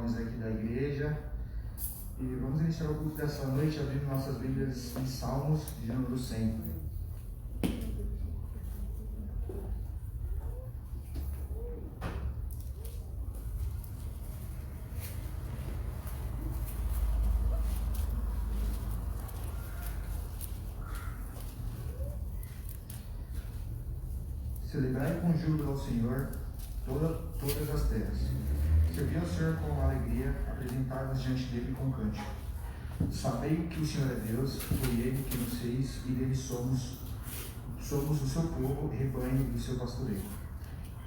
nomes aqui da igreja. E vamos iniciar o culto dessa noite abrindo nossas Bíblias em Salmos, de número 100. Celebrai com júbilo ao Senhor todas as terras. Servi ao Senhor com alegria, apresentai-vos diante dele com cântico. Sabei que o Senhor é Deus, foi Ele que nos fez e dele somos o seu povo, rebanho do seu pastoreio.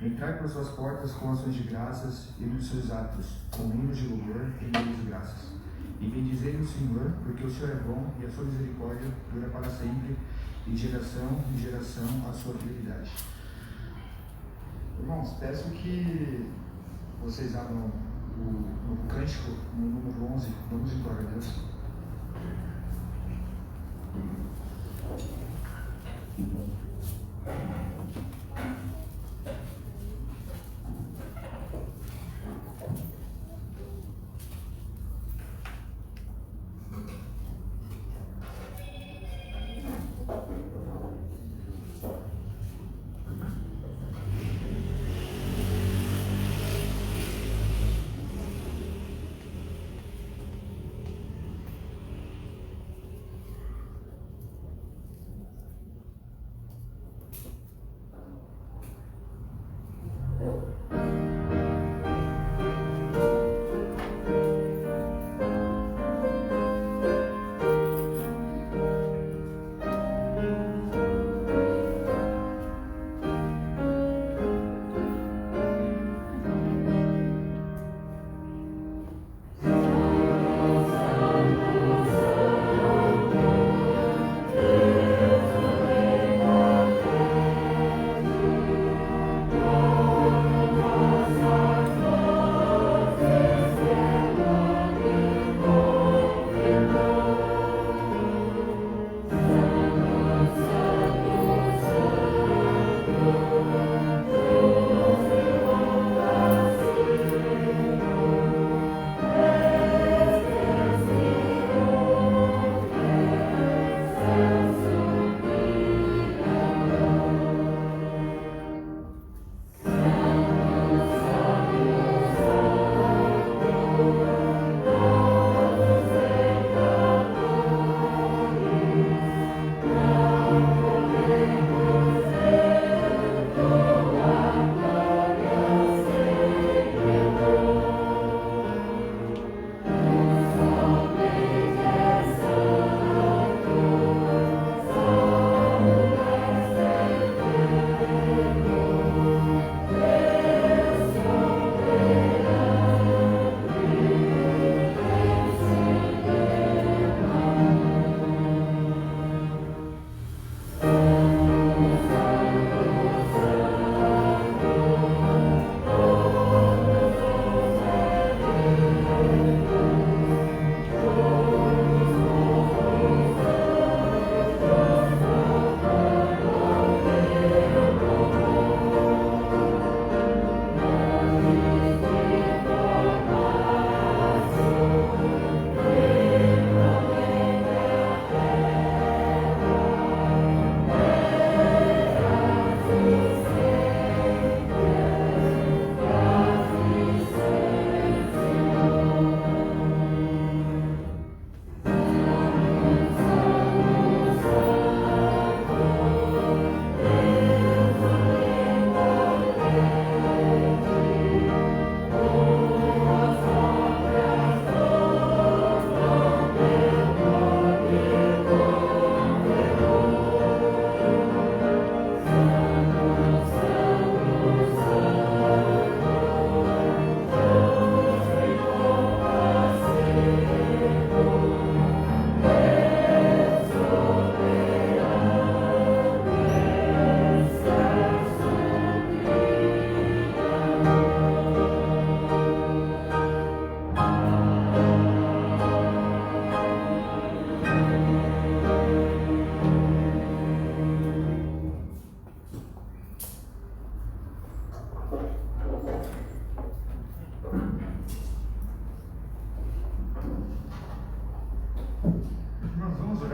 Entrai por suas portas com ações de graças e nos seus atos, com hinos de louvor e hinos de graças. E bendizei o Senhor, porque o Senhor é bom e a sua misericórdia dura para sempre, e de geração em geração a sua fidelidade. Irmãos, peço que vocês abram o cântico no número 11, vamos em glória a Deus.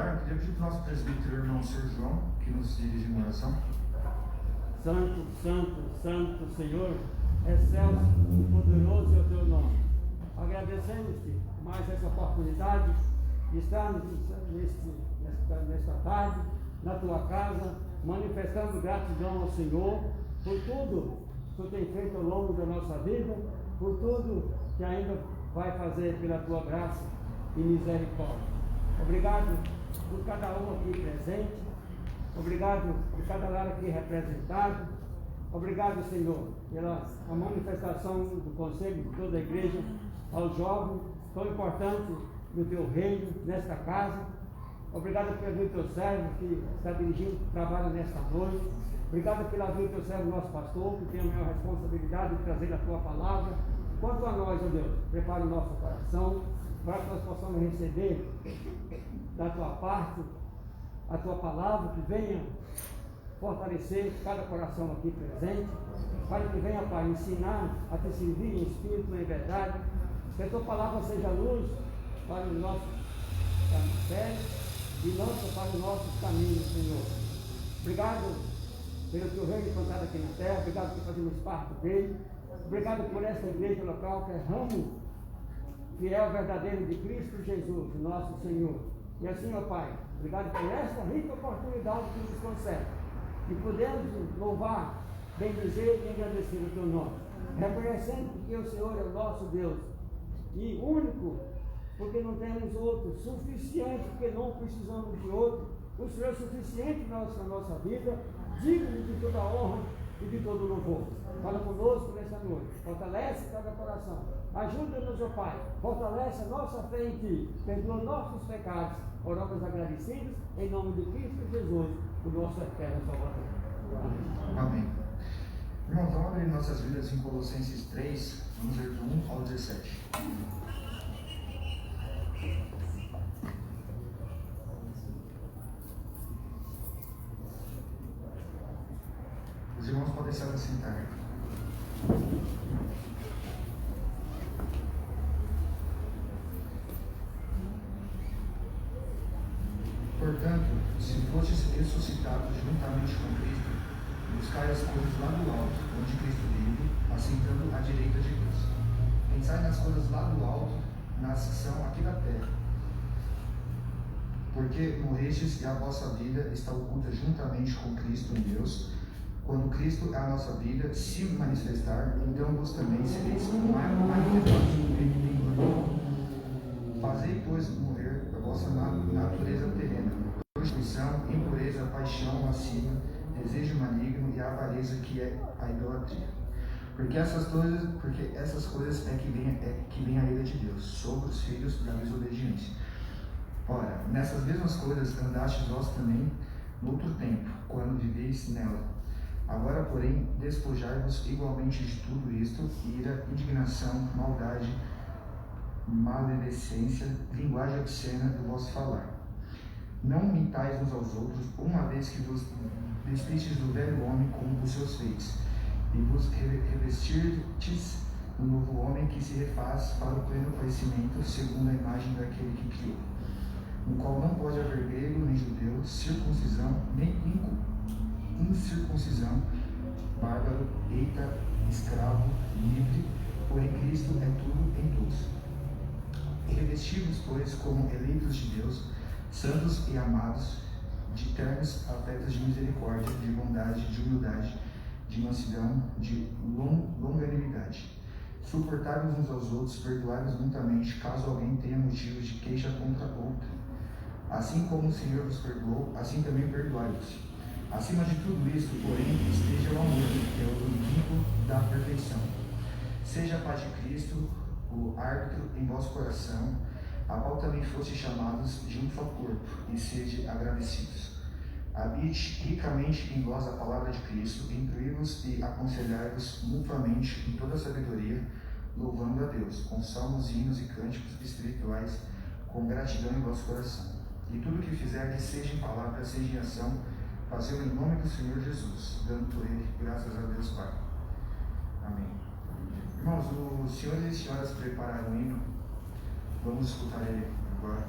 despejar, eu queria pedir para o nosso presbítero, irmão Sr. João, que nos dirige em oração. Santo, santo, santo, Senhor, excelso e poderoso é o teu nome. Agradecemos-te mais essa oportunidade de estarmos nesta tarde, na tua casa, manifestando gratidão ao Senhor por tudo que tu tem feito ao longo da nossa vida, por tudo que ainda vai fazer pela tua graça e misericórdia. Obrigado por cada um aqui presente, obrigado por cada lar aqui representado, obrigado, Senhor, pela a manifestação do conselho de toda a igreja aos jovens, tão importante do teu reino, nesta casa. Obrigado pelo teu servo que está dirigindo o trabalho nesta noite. Obrigado pela vida do teu servo, nosso pastor, que tem a maior responsabilidade de trazer a tua palavra. Quanto a nós, ó Deus, prepara o nosso coração para que nós possamos receber da tua parte a tua palavra, que venha fortalecer cada coração aqui presente, para que venha, Pai, ensinar a te servir em espírito e em verdade, que a tua palavra seja luz para os nossos pés e lâmpada para os nossos caminhos, Senhor. Obrigado pelo teu reino plantado aqui na terra, obrigado por fazermos parte dele, obrigado por esta igreja local que é ramo fiel verdadeiro de Cristo Jesus, nosso Senhor. E assim, ó Pai, obrigado por esta rica oportunidade que nos concede, e podemos louvar, bendizer e agradecer o teu nome, reconhecendo que o Senhor é o nosso Deus, e único, porque não temos outro, suficiente, porque não precisamos de outro. O Senhor é suficiente na nossa vida, digno de toda honra e de todo louvor. Fala conosco nesta noite, fortalece cada coração, ajuda-nos, ó Pai, fortalece a nossa fé em Ti, perdoa nossos pecados, oramos agradecidos, em nome de Cristo Jesus, o nosso eterno Salvador. Amém. Irmãos, vamos abrir nossas vidas em Colossenses 3, vamos ler do 1 ao 17. Os irmãos podem se assentar. Portanto, se fostes ressuscitados juntamente com Cristo, buscai as coisas lá do alto, onde Cristo vive, assentando à direita de Deus. Pensai nas coisas lá do alto, nas que são aqui da terra. Porque morrestes e a vossa vida está oculta juntamente com Cristo em Deus. Quando Cristo é a nossa vida se manifestar, então vos também sereis manifestados com Ele em glória. Fazei, pois, morrer a vossa natureza terrena, prostituição, impureza, paixão, lascívia, desejo maligno e a avareza, que é a idolatria. Porque essas coisas é que vem a ira de Deus sobre os filhos da desobediência. Ora, nessas mesmas coisas andastes vós também no outro tempo, quando viveis nela. Agora, porém, despojai-vos igualmente de tudo isto: ira, indignação, maldade, maledicência, linguagem obscena do vosso falar. Não mintais uns aos outros, uma vez que vos vestistes do velho homem como os seus feitos, e vos revestirtes do novo homem, que se refaz para o pleno conhecimento, segundo a imagem daquele que criou, no qual não pode haver grego nem judeu, circuncisão nem incircuncisão, bárbaro, eita, escravo, livre, porém Cristo é tudo em todos. Revesti-vos, pois, como eleitos de Deus, santos e amados, de ternos afetos de misericórdia, de bondade, de humildade, de mansidão, de longanimidade. Suportai-vos uns aos outros, perdoai-vos mutuamente, caso alguém tenha motivos de queixa contra outro. Assim como o Senhor vos perdoou, assim também perdoai-vos. Acima de tudo isto, porém, esteja o amor, que é o vínculo da perfeição. Seja a paz de Cristo o árbitro em vosso coração, a qual também foste chamados de um só corpo, e sede agradecidos. Habite ricamente em vós a palavra de Cristo, instruí-vos e aconselhai-vos mutuamente em toda sabedoria, louvando a Deus, com salmos, hinos e cânticos espirituais, com gratidão em vosso coração. E tudo o que fizerdes, seja em palavra, seja em ação, fazê-lo em nome do Senhor Jesus, dando por Ele graças a Deus Pai. Amém. Irmãos, os senhores e senhoras prepararam o hino. Vamos escutar ele agora.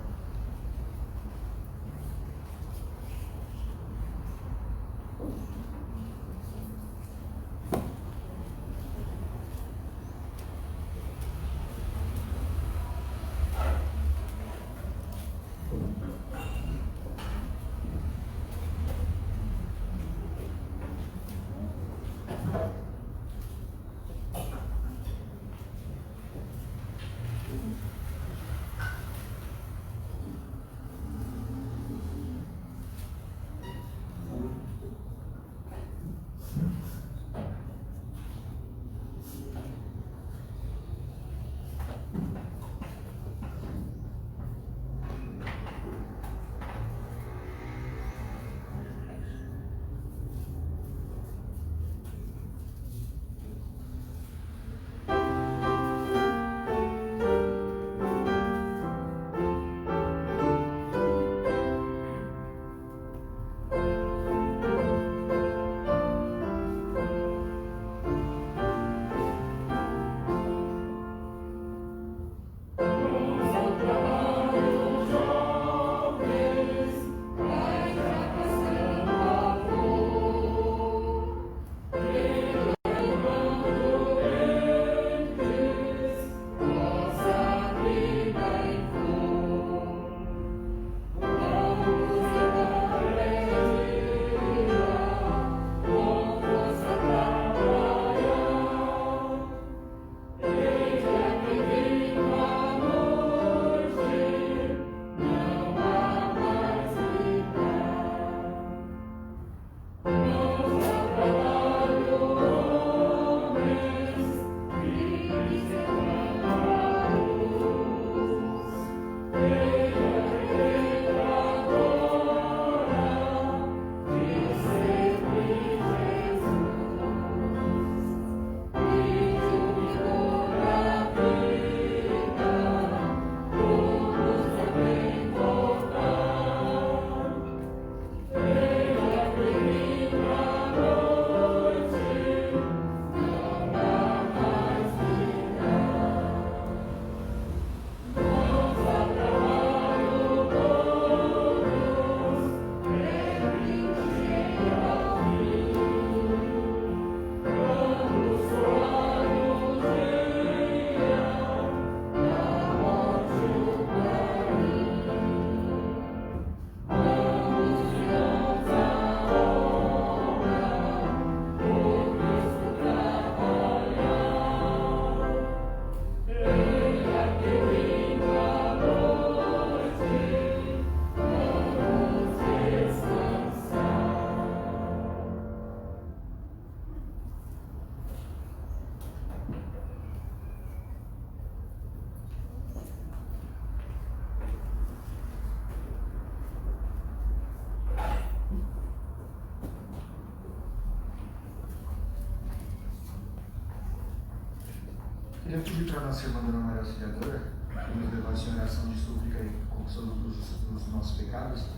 Queria pedir para a nossa irmã Dona Maria Auxiliadora que nos levasse em oração de súplica e confissão dos nossos pecados,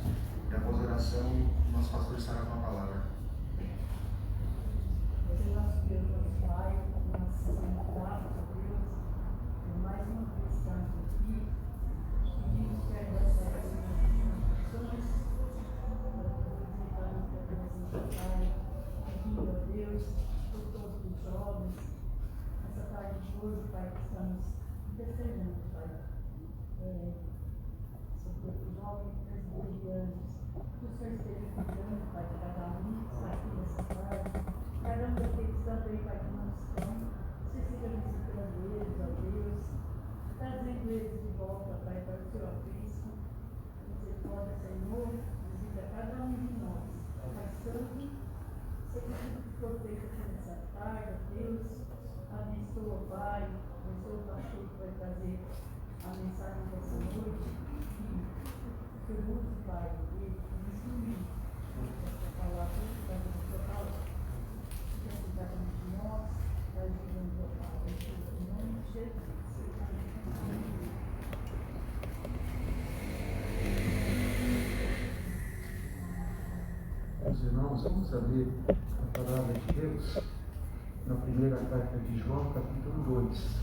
e após a oração, o nosso pastor estará com a palavra. Nosso Deus, nosso Pai, nós somos gratos a Deus por mais uma vez estarmos aqui e nos pede acesso às nossas orações, Pai, pedindo a Deus por todos os jovens, nessa tarde de hoje, Pai, que estamos intercedendo, Pai, sobre os jovens presbiterianos, que o Senhor esteja cuidando, Pai, de cada um que está aqui nessa tarde. Cada um daqueles também, Pai, que não estão, você siga visitando eles, ó Deus, trazendo eles de volta, Pai, para o seu aprisco. Misericórdia, Senhor, visita cada um de nós. Pai Santo, seja tudo protegido aqui nessa tarde, ó Deus. Abençoa, Pai, abençoa o pastor que vai trazer a mensagem dessa noite. Que o mundo, Pai, ele instrui essa palavra, para a sua palavra. Cada um de nós, ajudando a palavra em nome de Jesus. Meus irmãos, vamos ler a palavra de Deus na primeira carta de João, capítulo 2.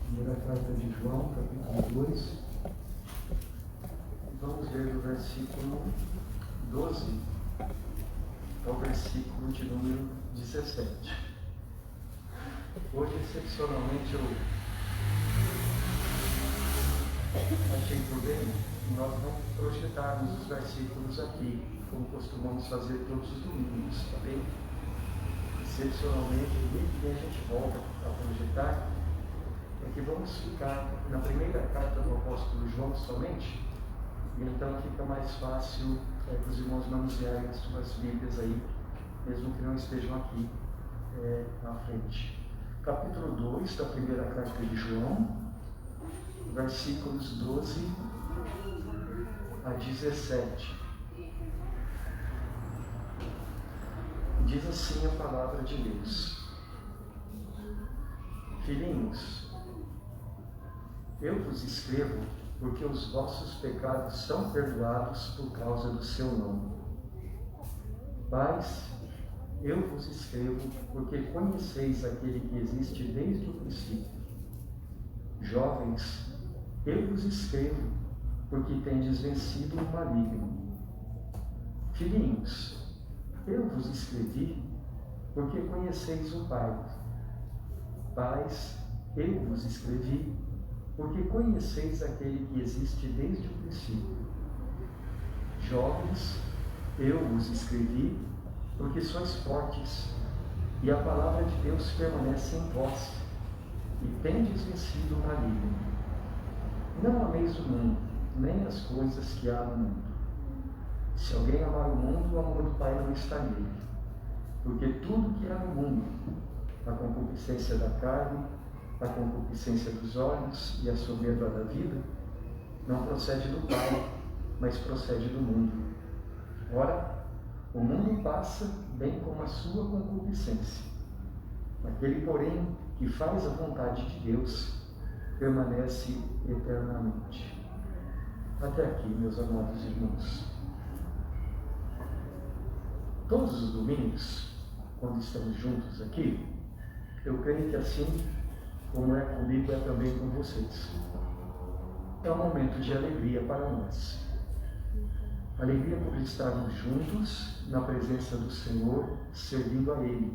Primeira carta de João, capítulo 2. Vamos ler do versículo 12 ao versículo de número 17. Hoje, excepcionalmente, eu achei por bem nós não projetarmos os versículos aqui, como costumamos fazer todos os domingos, tá bem? Excepcionalmente, e a gente volta a projetar, é que vamos ficar na primeira carta do apóstolo João somente, e então fica mais fácil para os irmãos manusearem as suas Bíblias aí, mesmo que não estejam aqui à frente. Capítulo 2 da primeira carta de João, versículos 12 a 17. Diz assim a palavra de Deus: Filhinhos, eu vos escrevo porque os vossos pecados são perdoados por causa do seu nome. Pais, eu vos escrevo porque conheceis aquele que existe desde o princípio. Jovens, eu vos escrevo porque tendes vencido o maligno. Filhinhos, eu vos escrevi porque conheceis o Pai. Pais, eu vos escrevi porque conheceis aquele que existe desde o princípio. Jovens, eu vos escrevi porque sois fortes, e a palavra de Deus permanece em vós, e tendes vencido o maligno. Não ameis o mundo, nem as coisas que há no mundo. Se alguém amar o mundo, o amor do Pai não está nele. Porque tudo que há no mundo, a concupiscência da carne, a concupiscência dos olhos e a soberba da vida, não procede do Pai, mas procede do mundo. Ora, o mundo passa, bem como a sua concupiscência. Aquele, porém, que faz a vontade de Deus, permanece eternamente. Até aqui, meus amados irmãos. Todos os domingos, quando estamos juntos aqui, eu creio que assim como é comigo, é também com vocês. É um momento de alegria para nós. Alegria por estarmos juntos na presença do Senhor, servindo a Ele.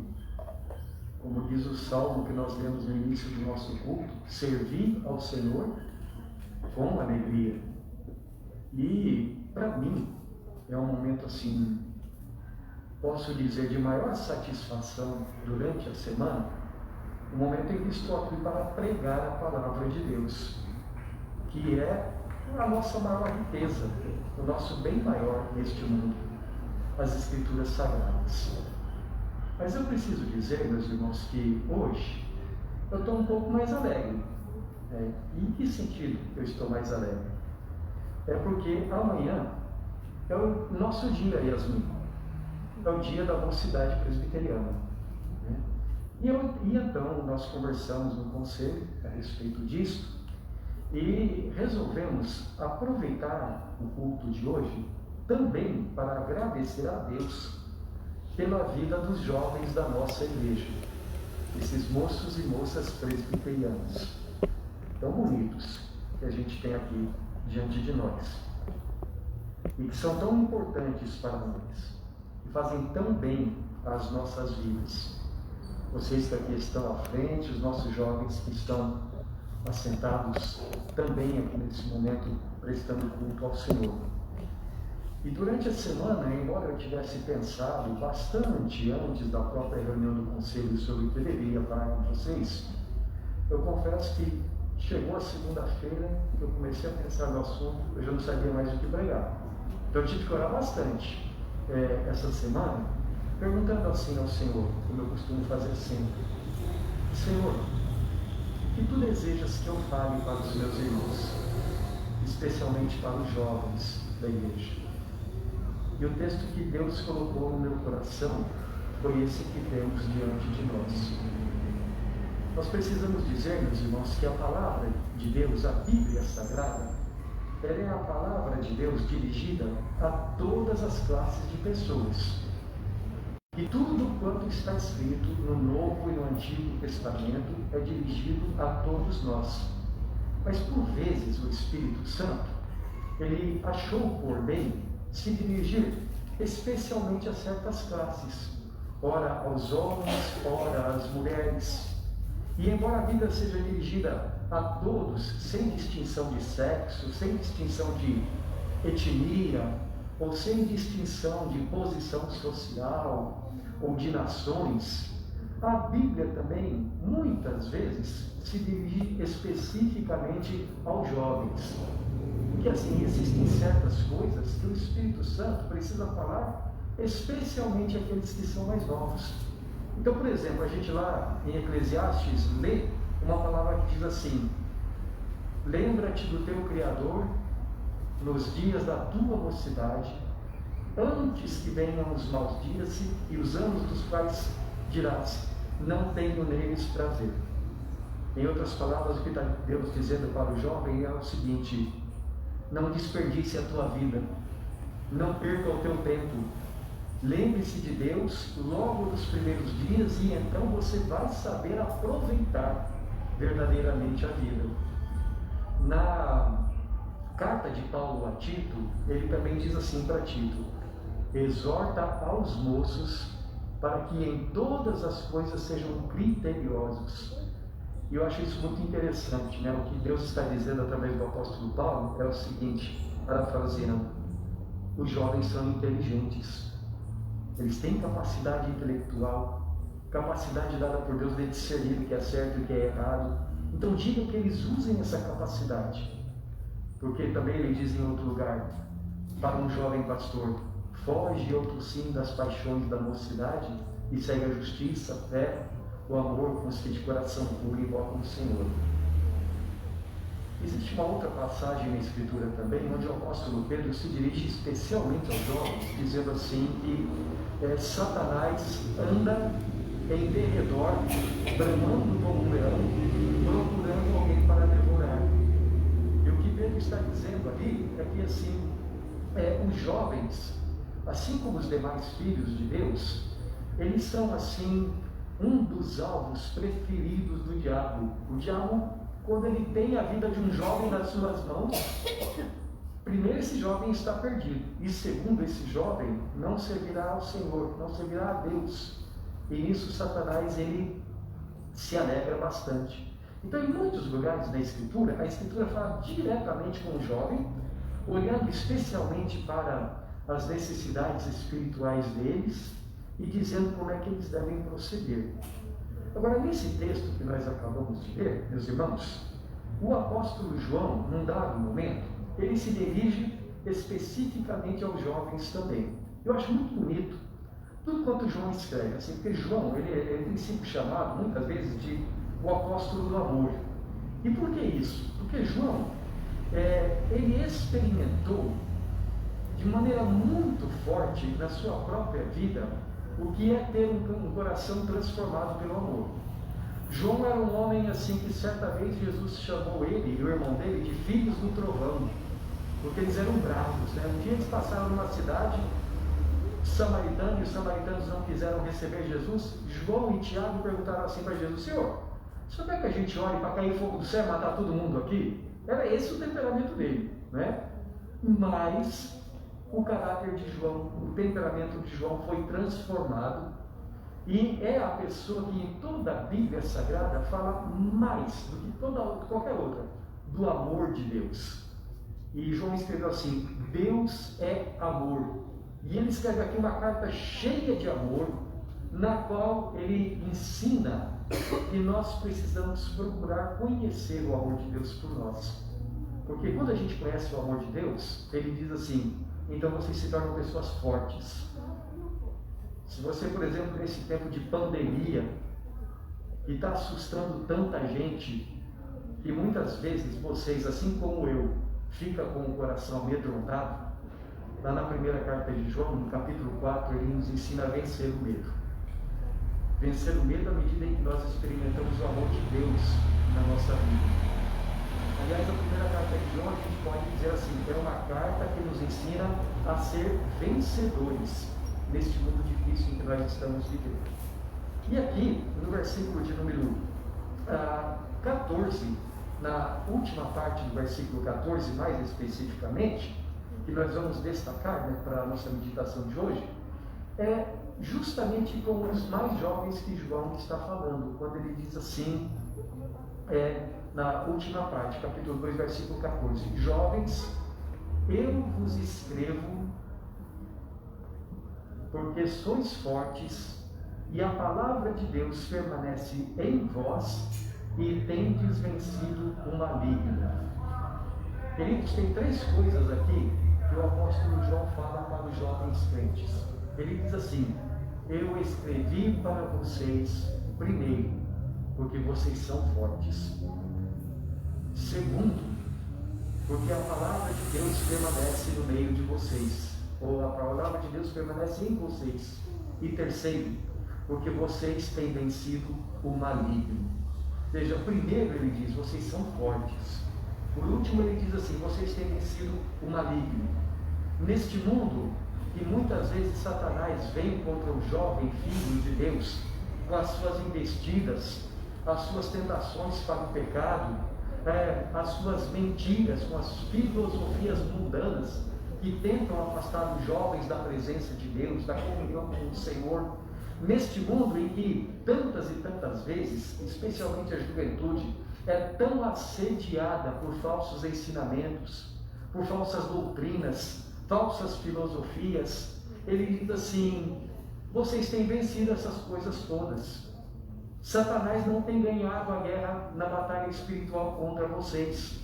Como diz o salmo que nós lemos no início do nosso culto, servir ao Senhor com alegria. E, para mim, é um momento assim, posso dizer, de maior satisfação durante a semana, o momento em que estou aqui para pregar a palavra de Deus, que é a nossa maior riqueza, o nosso bem maior neste mundo, as Escrituras Sagradas. Mas eu preciso dizer, meus irmãos, que hoje eu estou um pouco mais alegre. E em que sentido eu estou mais alegre? É porque amanhã é o nosso dia, Yasmin. É o dia da mocidade presbiteriana. E então nós conversamos no conselho a respeito disso e resolvemos aproveitar o culto de hoje também para agradecer a Deus pela vida dos jovens da nossa igreja, esses moços e moças presbiterianos tão bonitos que a gente tem aqui diante de nós e que são tão importantes para nós e fazem tão bem às nossas vidas. Vocês que aqui estão à frente, os nossos jovens que estão assentados também aqui nesse momento prestando culto ao Senhor. E durante a semana, embora eu tivesse pensado bastante antes da própria reunião do conselho sobre o que eu deveria falar com vocês, eu confesso que chegou a segunda-feira que eu comecei a pensar no assunto, eu já não sabia mais o que pregar. Então eu tive que orar bastante essa semana, perguntando assim ao Senhor, como eu costumo fazer sempre: Senhor, o que tu desejas que eu fale para os meus irmãos, especialmente para os jovens da igreja? E o texto que Deus colocou no meu coração foi esse que temos diante de nós. Nós precisamos dizer, meus irmãos, que a palavra de Deus, a Bíblia Sagrada, ela é a palavra de Deus dirigida a todas as classes de pessoas. E tudo quanto está escrito no Novo e no Antigo Testamento é dirigido a todos nós. Mas por vezes o Espírito Santo, ele achou por bem se dirigir especialmente a certas classes, ora aos homens, ora às mulheres. E embora a Bíblia seja dirigida a todos, sem distinção de sexo, sem distinção de etnia, ou sem distinção de posição social ou de nações, a Bíblia também, muitas vezes, se dirige especificamente aos jovens. Porque assim, existem certas coisas que o Espírito Santo precisa falar especialmente àqueles que são mais novos. Então, por exemplo, a gente lá em Eclesiastes lê uma palavra que diz assim: lembra-te do teu Criador nos dias da tua mocidade, antes que venham os maus dias e os anos dos quais dirás, não tenho neles prazer. Em outras palavras, o que está Deus dizendo para o jovem é o seguinte: não desperdice a tua vida, não perca o teu tempo, lembre-se de Deus logo nos primeiros dias e então você vai saber aproveitar verdadeiramente a vida. Na carta de Paulo a Tito, ele também diz assim para Tito: exorta aos moços para que em todas as coisas sejam criteriosos. E eu acho isso muito interessante, né? O que Deus está dizendo através do apóstolo Paulo é o seguinte, parafraseando: os jovens são inteligentes, eles têm capacidade intelectual, capacidade dada por Deus de discernir o que é certo e o que é errado. Então diga que eles usem essa capacidade, porque também ele diz em outro lugar para um jovem pastor: foge outro sim das paixões da mocidade e segue a justiça, a fé, o amor com os que de coração puro invocam o Senhor. Existe uma outra passagem na Escritura também, onde o apóstolo Pedro se dirige especialmente aos jovens, dizendo assim que Satanás anda em derredor, bramando como um leão, procurando alguém para devorar. E o que Pedro está dizendo ali é que assim, os jovens, assim como os demais filhos de Deus, eles são assim um dos alvos preferidos do diabo. O diabo, quando ele tem a vida de um jovem nas suas mãos, primeiro, esse jovem está perdido, e segundo, esse jovem não servirá ao Senhor, não servirá a Deus. E nisso Satanás, ele se alegra bastante. Então, em muitos lugares da Escritura, a Escritura fala diretamente com o jovem, olhando especialmente para as necessidades espirituais deles e dizendo como é que eles devem proceder. Agora, nesse texto que nós acabamos de ler, meus irmãos, o apóstolo João, num dado momento, ele se dirige especificamente aos jovens também. Eu acho muito bonito tudo quanto João escreve, assim, porque João, ele tem sido chamado muitas vezes de o apóstolo do amor. E por que isso? Porque João, ele experimentou de maneira muito forte na sua própria vida o que é ter um coração transformado pelo amor. João era um homem assim que certa vez Jesus chamou ele e o irmão dele de filhos do trovão, porque eles eram bravos, né? Um dia eles passaram numa cidade samaritana e os samaritanos não quiseram receber Jesus. João e Tiago perguntaram assim para Jesus: Senhor, o senhor quer que a gente ore para cair fogo do céu e matar todo mundo aqui? Era esse o temperamento dele, né? Mas o caráter de João, o temperamento de João foi transformado, e é a pessoa que em toda a Bíblia Sagrada fala mais do que qualquer outra do amor de Deus. E João escreveu assim: Deus é amor. E ele escreve aqui uma carta cheia de amor, na qual ele ensina que nós precisamos procurar conhecer o amor de Deus por nós. Porque quando a gente conhece o amor de Deus, ele diz assim: então vocês se tornam pessoas fortes. Se você, por exemplo, nesse tempo de pandemia, que está assustando tanta gente, e muitas vezes vocês, assim como eu, ficam com o coração amedrontado, lá na primeira carta de João, no capítulo 4, ele nos ensina a vencer o medo. Vencer o medo à medida em que nós experimentamos o amor de Deus na nossa vida. Aliás, a primeira carta de João, a gente pode dizer assim, é uma carta que nos ensina a ser vencedores neste mundo difícil em que nós estamos vivendo. E aqui, no versículo de número 14, na última parte do versículo 14, mais especificamente, que nós vamos destacar, né, para a nossa meditação de hoje, é justamente com os mais jovens que João está falando, quando ele diz assim, na última parte, capítulo 2, versículo 14: Jovens, eu vos escrevo porque sois fortes e a palavra de Deus permanece em vós e tendes vencido o maligno. Queridos, tem três coisas aqui que o apóstolo João fala para os jovens crentes. Ele diz assim: eu escrevi para vocês, primeiro, porque vocês são fortes. Segundo, porque a palavra de Deus permanece no meio de vocês, ou a palavra de Deus permanece em vocês. E terceiro, porque vocês têm vencido o maligno. Veja, primeiro ele diz: vocês são fortes. Por último ele diz assim: vocês têm vencido o maligno. Neste mundo, que muitas vezes Satanás vem contra o jovem filho de Deus, com as suas investidas, as suas tentações para o pecado, as suas mentiras, com as filosofias mundanas, que tentam afastar os jovens da presença de Deus, da comunhão com o Senhor. Neste mundo em que tantas e tantas vezes, especialmente a juventude, é tão assediada por falsos ensinamentos, por falsas doutrinas, falsas filosofias, ele diz assim: vocês têm vencido essas coisas todas. Satanás não tem ganhado a guerra na batalha espiritual contra vocês.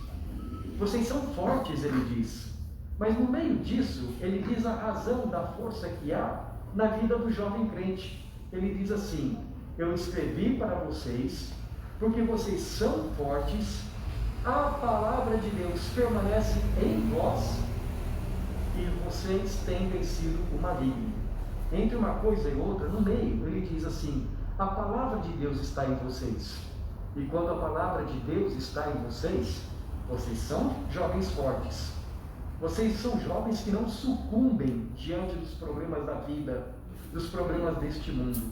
Vocês são fortes, ele diz. Mas no meio disso, ele diz a razão da força que há na vida do jovem crente. Ele diz assim: eu escrevi para vocês porque vocês são fortes, a palavra de Deus permanece em vós e vocês têm vencido o maligno. Entre uma coisa e outra, no meio, ele diz assim: a palavra de Deus está em vocês. E quando a palavra de Deus está em vocês, vocês são jovens fortes. Vocês são jovens que não sucumbem diante dos problemas da vida, dos problemas deste mundo.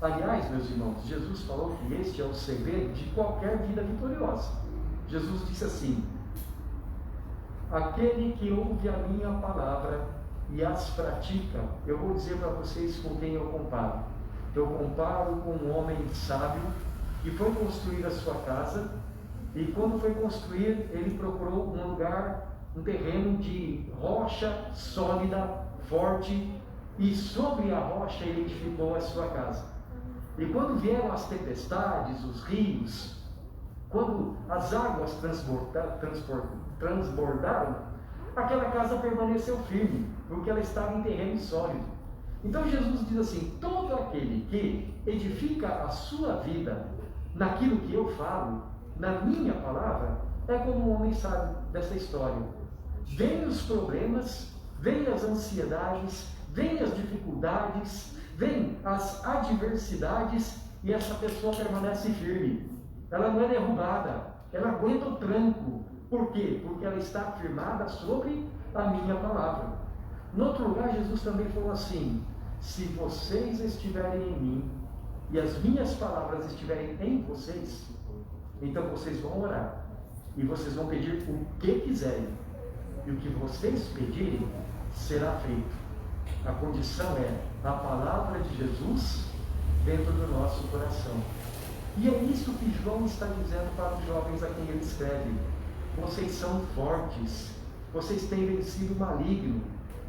Aliás, meus irmãos, Jesus falou que este é o segredo de qualquer vida vitoriosa. Jesus disse assim: aquele que ouve a minha palavra e as pratica, eu vou dizer para vocês com quem eu comparo. Eu comparo com um homem sábio que foi construir a sua casa, e quando foi construir, ele procurou um lugar, um terreno de rocha sólida, forte, e sobre a rocha ele edificou a sua casa. E quando vieram as tempestades, os rios, quando as águas transbordaram, aquela casa permaneceu firme, porque ela estava em terreno sólido. Então Jesus diz assim: todo aquele que edifica a sua vida naquilo que eu falo, na minha palavra, é como um homem sábio dessa história. Vêm os problemas, vêm as ansiedades, vêm as dificuldades, vêm as adversidades e essa pessoa permanece firme. Ela não é derrubada, ela aguenta o tranco. Por quê? Porque ela está firmada sobre a minha palavra. No outro lugar, Jesus também falou assim: se vocês estiverem em mim e as minhas palavras estiverem em vocês, então vocês vão orar e vocês vão pedir o que quiserem, e o que vocês pedirem será feito. A condição é a palavra de Jesus dentro do nosso coração. E é isso que João está dizendo para os jovens a quem ele escreve: vocês são fortes, vocês têm vencido o maligno,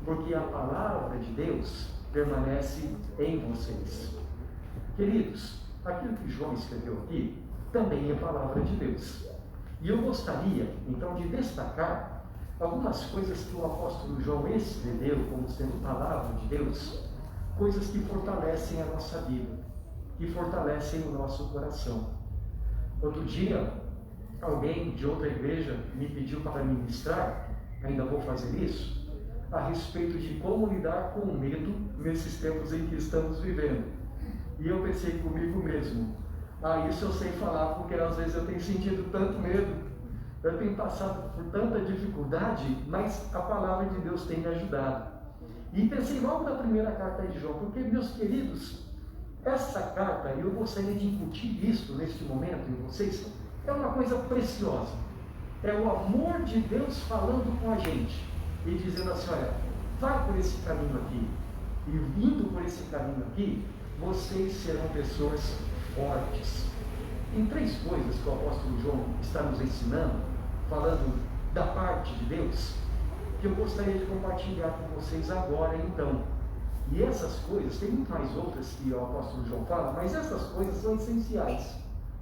porque a palavra de Deus permanece em vocês. Queridos, aquilo que João escreveu aqui também é palavra de Deus. E eu gostaria, então, de destacar algumas coisas que o apóstolo João escreveu como sendo palavra de Deus, coisas que fortalecem a nossa vida, que fortalecem o nosso coração. Outro dia, alguém de outra igreja me pediu para ministrar, ainda vou fazer isso, a respeito de como lidar com o medo nesses tempos em que estamos vivendo. E eu pensei comigo mesmo: isso eu sei falar, porque às vezes eu tenho sentido tanto medo, eu tenho passado por tanta dificuldade, mas a palavra de Deus tem me ajudado. E pensei logo na primeira carta de João, porque, meus queridos, essa carta, eu gostaria de incutir isso neste momento em vocês, é uma coisa preciosa. É o amor de Deus falando com a gente e dizendo assim: olha, vai por esse caminho aqui, e vindo por esse caminho aqui, vocês serão pessoas fortes. Tem 3 coisas que o apóstolo João está nos ensinando, falando da parte de Deus, que eu gostaria de compartilhar com vocês agora então. E essas coisas, tem muito mais outras que o apóstolo João fala, mas essas coisas são essenciais.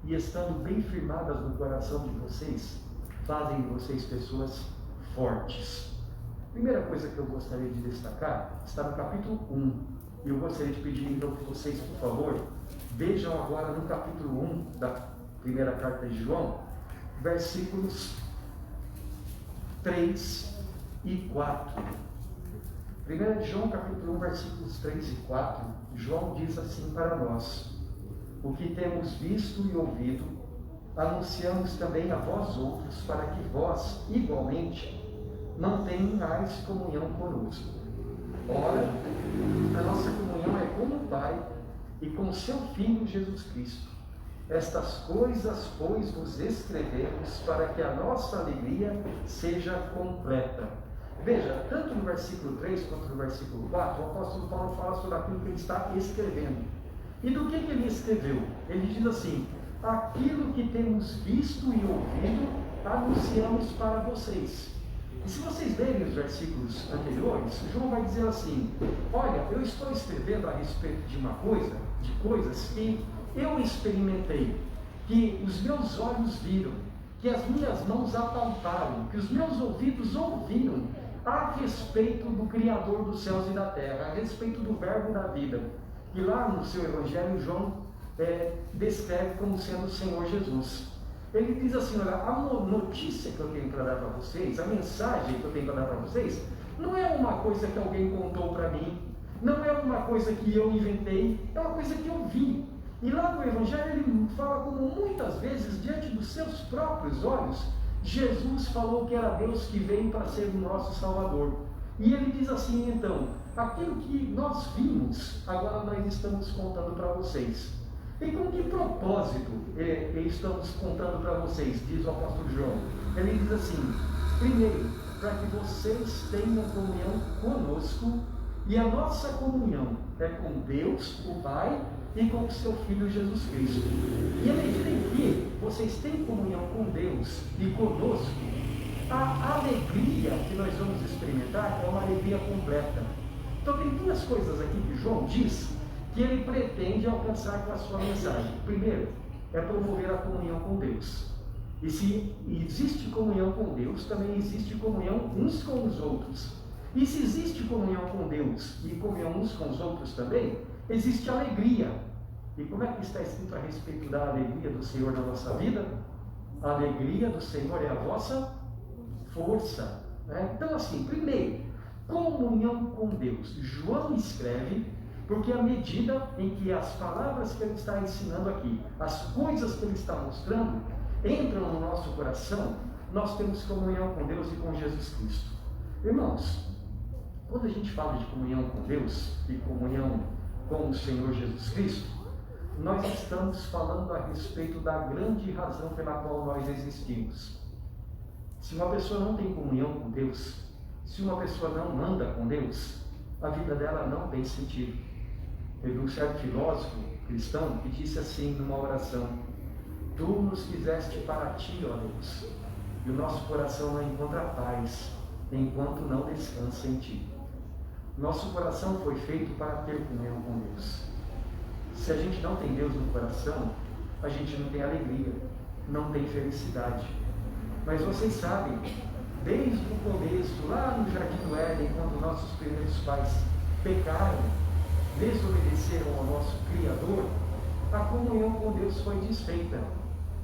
E estando bem firmadas no coração de vocês, fazem de vocês pessoas fortes. Primeira coisa que eu gostaria de destacar está no capítulo 1. E eu gostaria de pedir então que vocês, por favor, vejam agora no capítulo 1 da primeira carta de João, versículos 3 e 4. 1 João capítulo 1, versículos 3 e 4, João diz assim para nós: o que temos visto e ouvido, anunciamos também a vós outros, para que vós, igualmente, mantenhais comunhão conosco. Ora, a nossa comunhão é com o Pai e com seu Filho Jesus Cristo. Estas coisas, pois, vos escrevemos para que a nossa alegria seja completa. Veja, tanto no versículo 3 quanto no versículo 4, o apóstolo Paulo fala sobre aquilo que ele está escrevendo. E do que ele escreveu? Ele diz assim: aquilo que temos visto e ouvido, anunciamos para vocês. E se vocês lerem os versículos anteriores, João vai dizer assim: olha, eu estou escrevendo a respeito de uma coisa, de coisas que eu experimentei, que os meus olhos viram, que as minhas mãos apalparam, que os meus ouvidos ouviram a respeito do Criador dos céus e da terra, a respeito do Verbo da vida. E lá no seu Evangelho, João descreve como sendo o Senhor Jesus. Ele diz assim: olha, a notícia que eu tenho para dar para vocês, a mensagem que eu tenho para dar para vocês, não é uma coisa que alguém contou para mim, não é uma coisa que eu inventei, é uma coisa que eu vi. E lá no Evangelho ele fala como muitas vezes, diante dos seus próprios olhos, Jesus falou que era Deus que veio para ser o nosso Salvador. E ele diz assim então: aquilo que nós vimos, agora nós estamos contando para vocês. E com que propósito estamos contando para vocês, diz o apóstolo João? Ele diz assim: primeiro, para que vocês tenham comunhão conosco, e a nossa comunhão é com Deus, o Pai, e com o seu Filho Jesus Cristo. E à medida em que vocês têm comunhão com Deus e conosco, a alegria que nós vamos experimentar é uma alegria completa. Então tem 2 coisas aqui que João diz que ele pretende alcançar com a sua mensagem. Primeiro, é promover a comunhão com Deus. E se existe comunhão com Deus, também existe comunhão uns com os outros. E se existe comunhão com Deus e comunhão uns com os outros também, existe alegria. E como é que está escrito a respeito da alegria do Senhor na nossa vida? A alegria do Senhor é a vossa força. Né? Então assim, primeiro, comunhão com Deus. João escreve Porque à medida em que as palavras que ele está ensinando aqui, as coisas que ele está mostrando, entram no nosso coração, nós temos comunhão com Deus e com Jesus Cristo. Irmãos, quando a gente fala de comunhão com Deus e comunhão com o Senhor Jesus Cristo, nós estamos falando a respeito da grande razão pela qual nós existimos. Se uma pessoa não tem comunhão com Deus, se uma pessoa não anda com Deus, a vida dela não tem sentido. Teve um certo filósofo cristão que disse assim numa oração: Tu nos fizeste para ti, ó Deus, e o nosso coração não encontra paz enquanto não descansa em ti. Nosso coração foi feito para ter comunhão com Deus. Se a gente não tem Deus no coração, a gente não tem alegria, não tem felicidade. Mas vocês sabem, desde o começo, lá no Jardim do Éden, quando nossos primeiros pais pecaram, desobedeceram ao nosso Criador, a comunhão com Deus foi desfeita.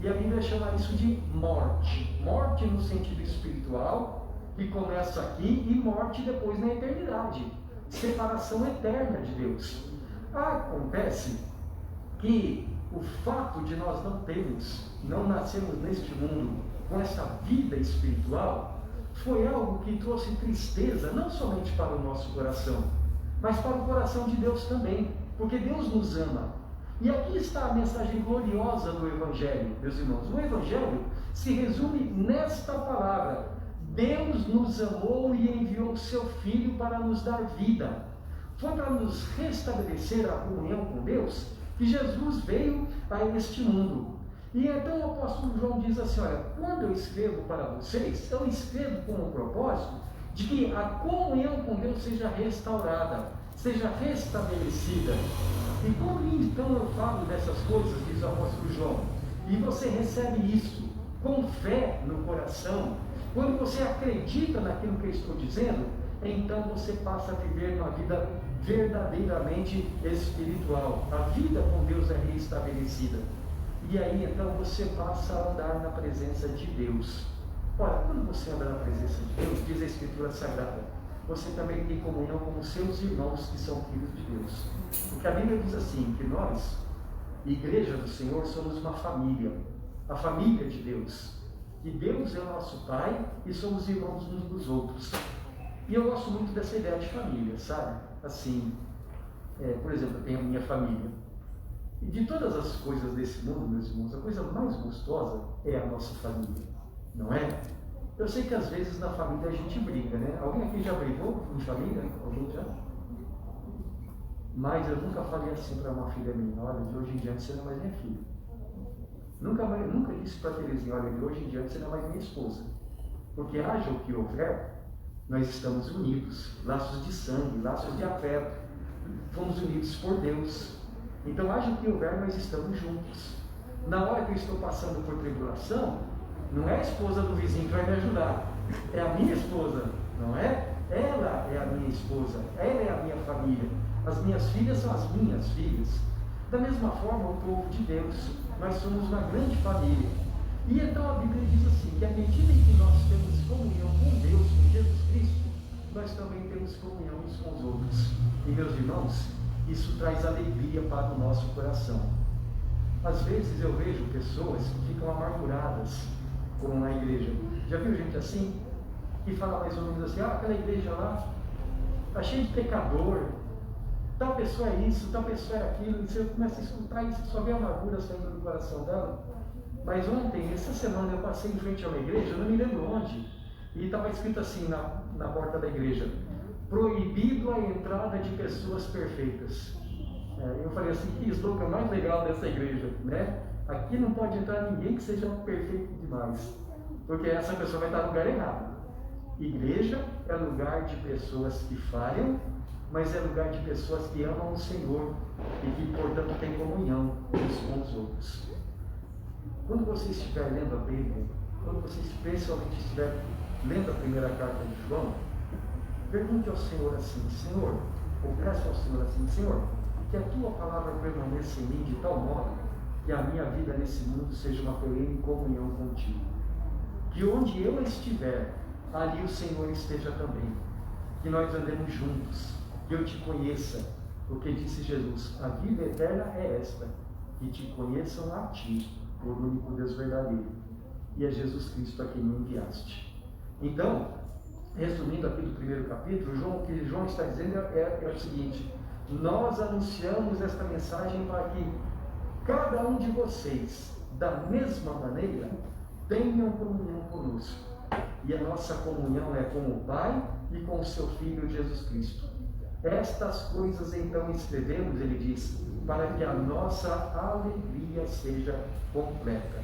E a Bíblia chama isso de morte. Morte no sentido espiritual, que começa aqui, e morte depois na eternidade. Separação eterna de Deus. Acontece que o fato de nós não nascermos neste mundo com essa vida espiritual, foi algo que trouxe tristeza, não somente para o nosso coração, mas para o coração de Deus também, porque Deus nos ama. E aqui está a mensagem gloriosa do Evangelho, meus irmãos. O Evangelho se resume nesta palavra: Deus nos amou e enviou o seu Filho para nos dar vida. Foi para nos restabelecer a comunhão com Deus que Jesus veio a este mundo. E então o apóstolo João diz assim: olha, quando eu escrevo para vocês, eu escrevo com o propósito de que a comunhão com Deus seja restaurada, seja restabelecida. E quando então eu falo dessas coisas, diz o apóstolo João, e você recebe isso com fé no coração, quando você acredita naquilo que eu estou dizendo, então você passa a viver uma vida verdadeiramente espiritual. A vida com Deus é reestabelecida. E aí então você passa a andar na presença de Deus. Ora, quando você anda na presença de Deus, diz a Escritura Sagrada, você também tem comunhão com os seus irmãos que são filhos de Deus. Porque a Bíblia diz assim, que nós, Igreja do Senhor, somos uma família, a família de Deus. Que Deus é o nosso Pai e somos irmãos uns dos outros. E eu gosto muito dessa ideia de família, sabe? Assim, por exemplo, eu tenho a minha família. E de todas as coisas desse mundo, meus irmãos, a coisa mais gostosa é a nossa família, não é? Eu sei que às vezes na família a gente briga, né? Alguém aqui já brigou em família? Alguém já? Mas eu nunca falei assim para uma filha minha: olha, de hoje em diante você não é mais minha filha. Nunca disse para a Terezinha: olha, de hoje em diante você não é mais minha esposa. Porque haja o que houver, nós estamos unidos, laços de sangue, laços de afeto. Fomos unidos por Deus. Então, haja o que houver, nós estamos juntos. Na hora que eu estou passando por tribulação, não é a esposa do vizinho que vai me ajudar, é a minha esposa, não é? Ela é a minha esposa, ela é a minha família. As minhas filhas são as minhas filhas. Da mesma forma, o povo de Deus, nós somos uma grande família. E então a Bíblia diz assim, que à medida em que nós temos comunhão com Deus, com Jesus Cristo, nós também temos comunhão uns com os outros. E meus irmãos, isso traz alegria para o nosso coração. Às vezes eu vejo pessoas que ficam amarguradas, como na igreja. Já viu gente assim? Que fala mais ou menos assim: aquela igreja lá está cheia de pecador, tal pessoa é isso, tal pessoa é aquilo, e você começa a escutar isso, só vê a amargura saindo do coração dela. Mas ontem, essa semana, eu passei em frente a uma igreja, eu não me lembro onde, e estava escrito assim na porta da igreja: proibido a entrada de pessoas perfeitas. Eu falei assim: que slogan mais legal dessa igreja, né? Aqui não pode entrar ninguém que seja perfeito demais, porque essa pessoa vai estar no lugar errado. Igreja é lugar de pessoas que falham, mas é lugar de pessoas que amam o Senhor e que, portanto, têm comunhão uns com os outros. Quando você estiver lendo a Bíblia, quando você especialmente estiver lendo a primeira carta de João, pergunte ao Senhor assim: Senhor, ou peça ao Senhor assim: Senhor, que a tua palavra permaneça em mim de tal modo que a minha vida nesse mundo seja uma perene comunhão contigo. Que onde eu estiver, ali o Senhor esteja também. Que nós andemos juntos, que eu te conheça, Porque disse Jesus: a vida eterna é esta, que te conheçam a ti, o único Deus verdadeiro, e é Jesus Cristo a quem me enviaste. Então, resumindo aqui do primeiro capítulo, o que João está dizendo é o seguinte: nós anunciamos esta mensagem para que cada um de vocês, da mesma maneira, tenham comunhão conosco. E a nossa comunhão é com o Pai e com o seu Filho Jesus Cristo. Estas coisas então escrevemos, ele diz, para que a nossa alegria seja completa.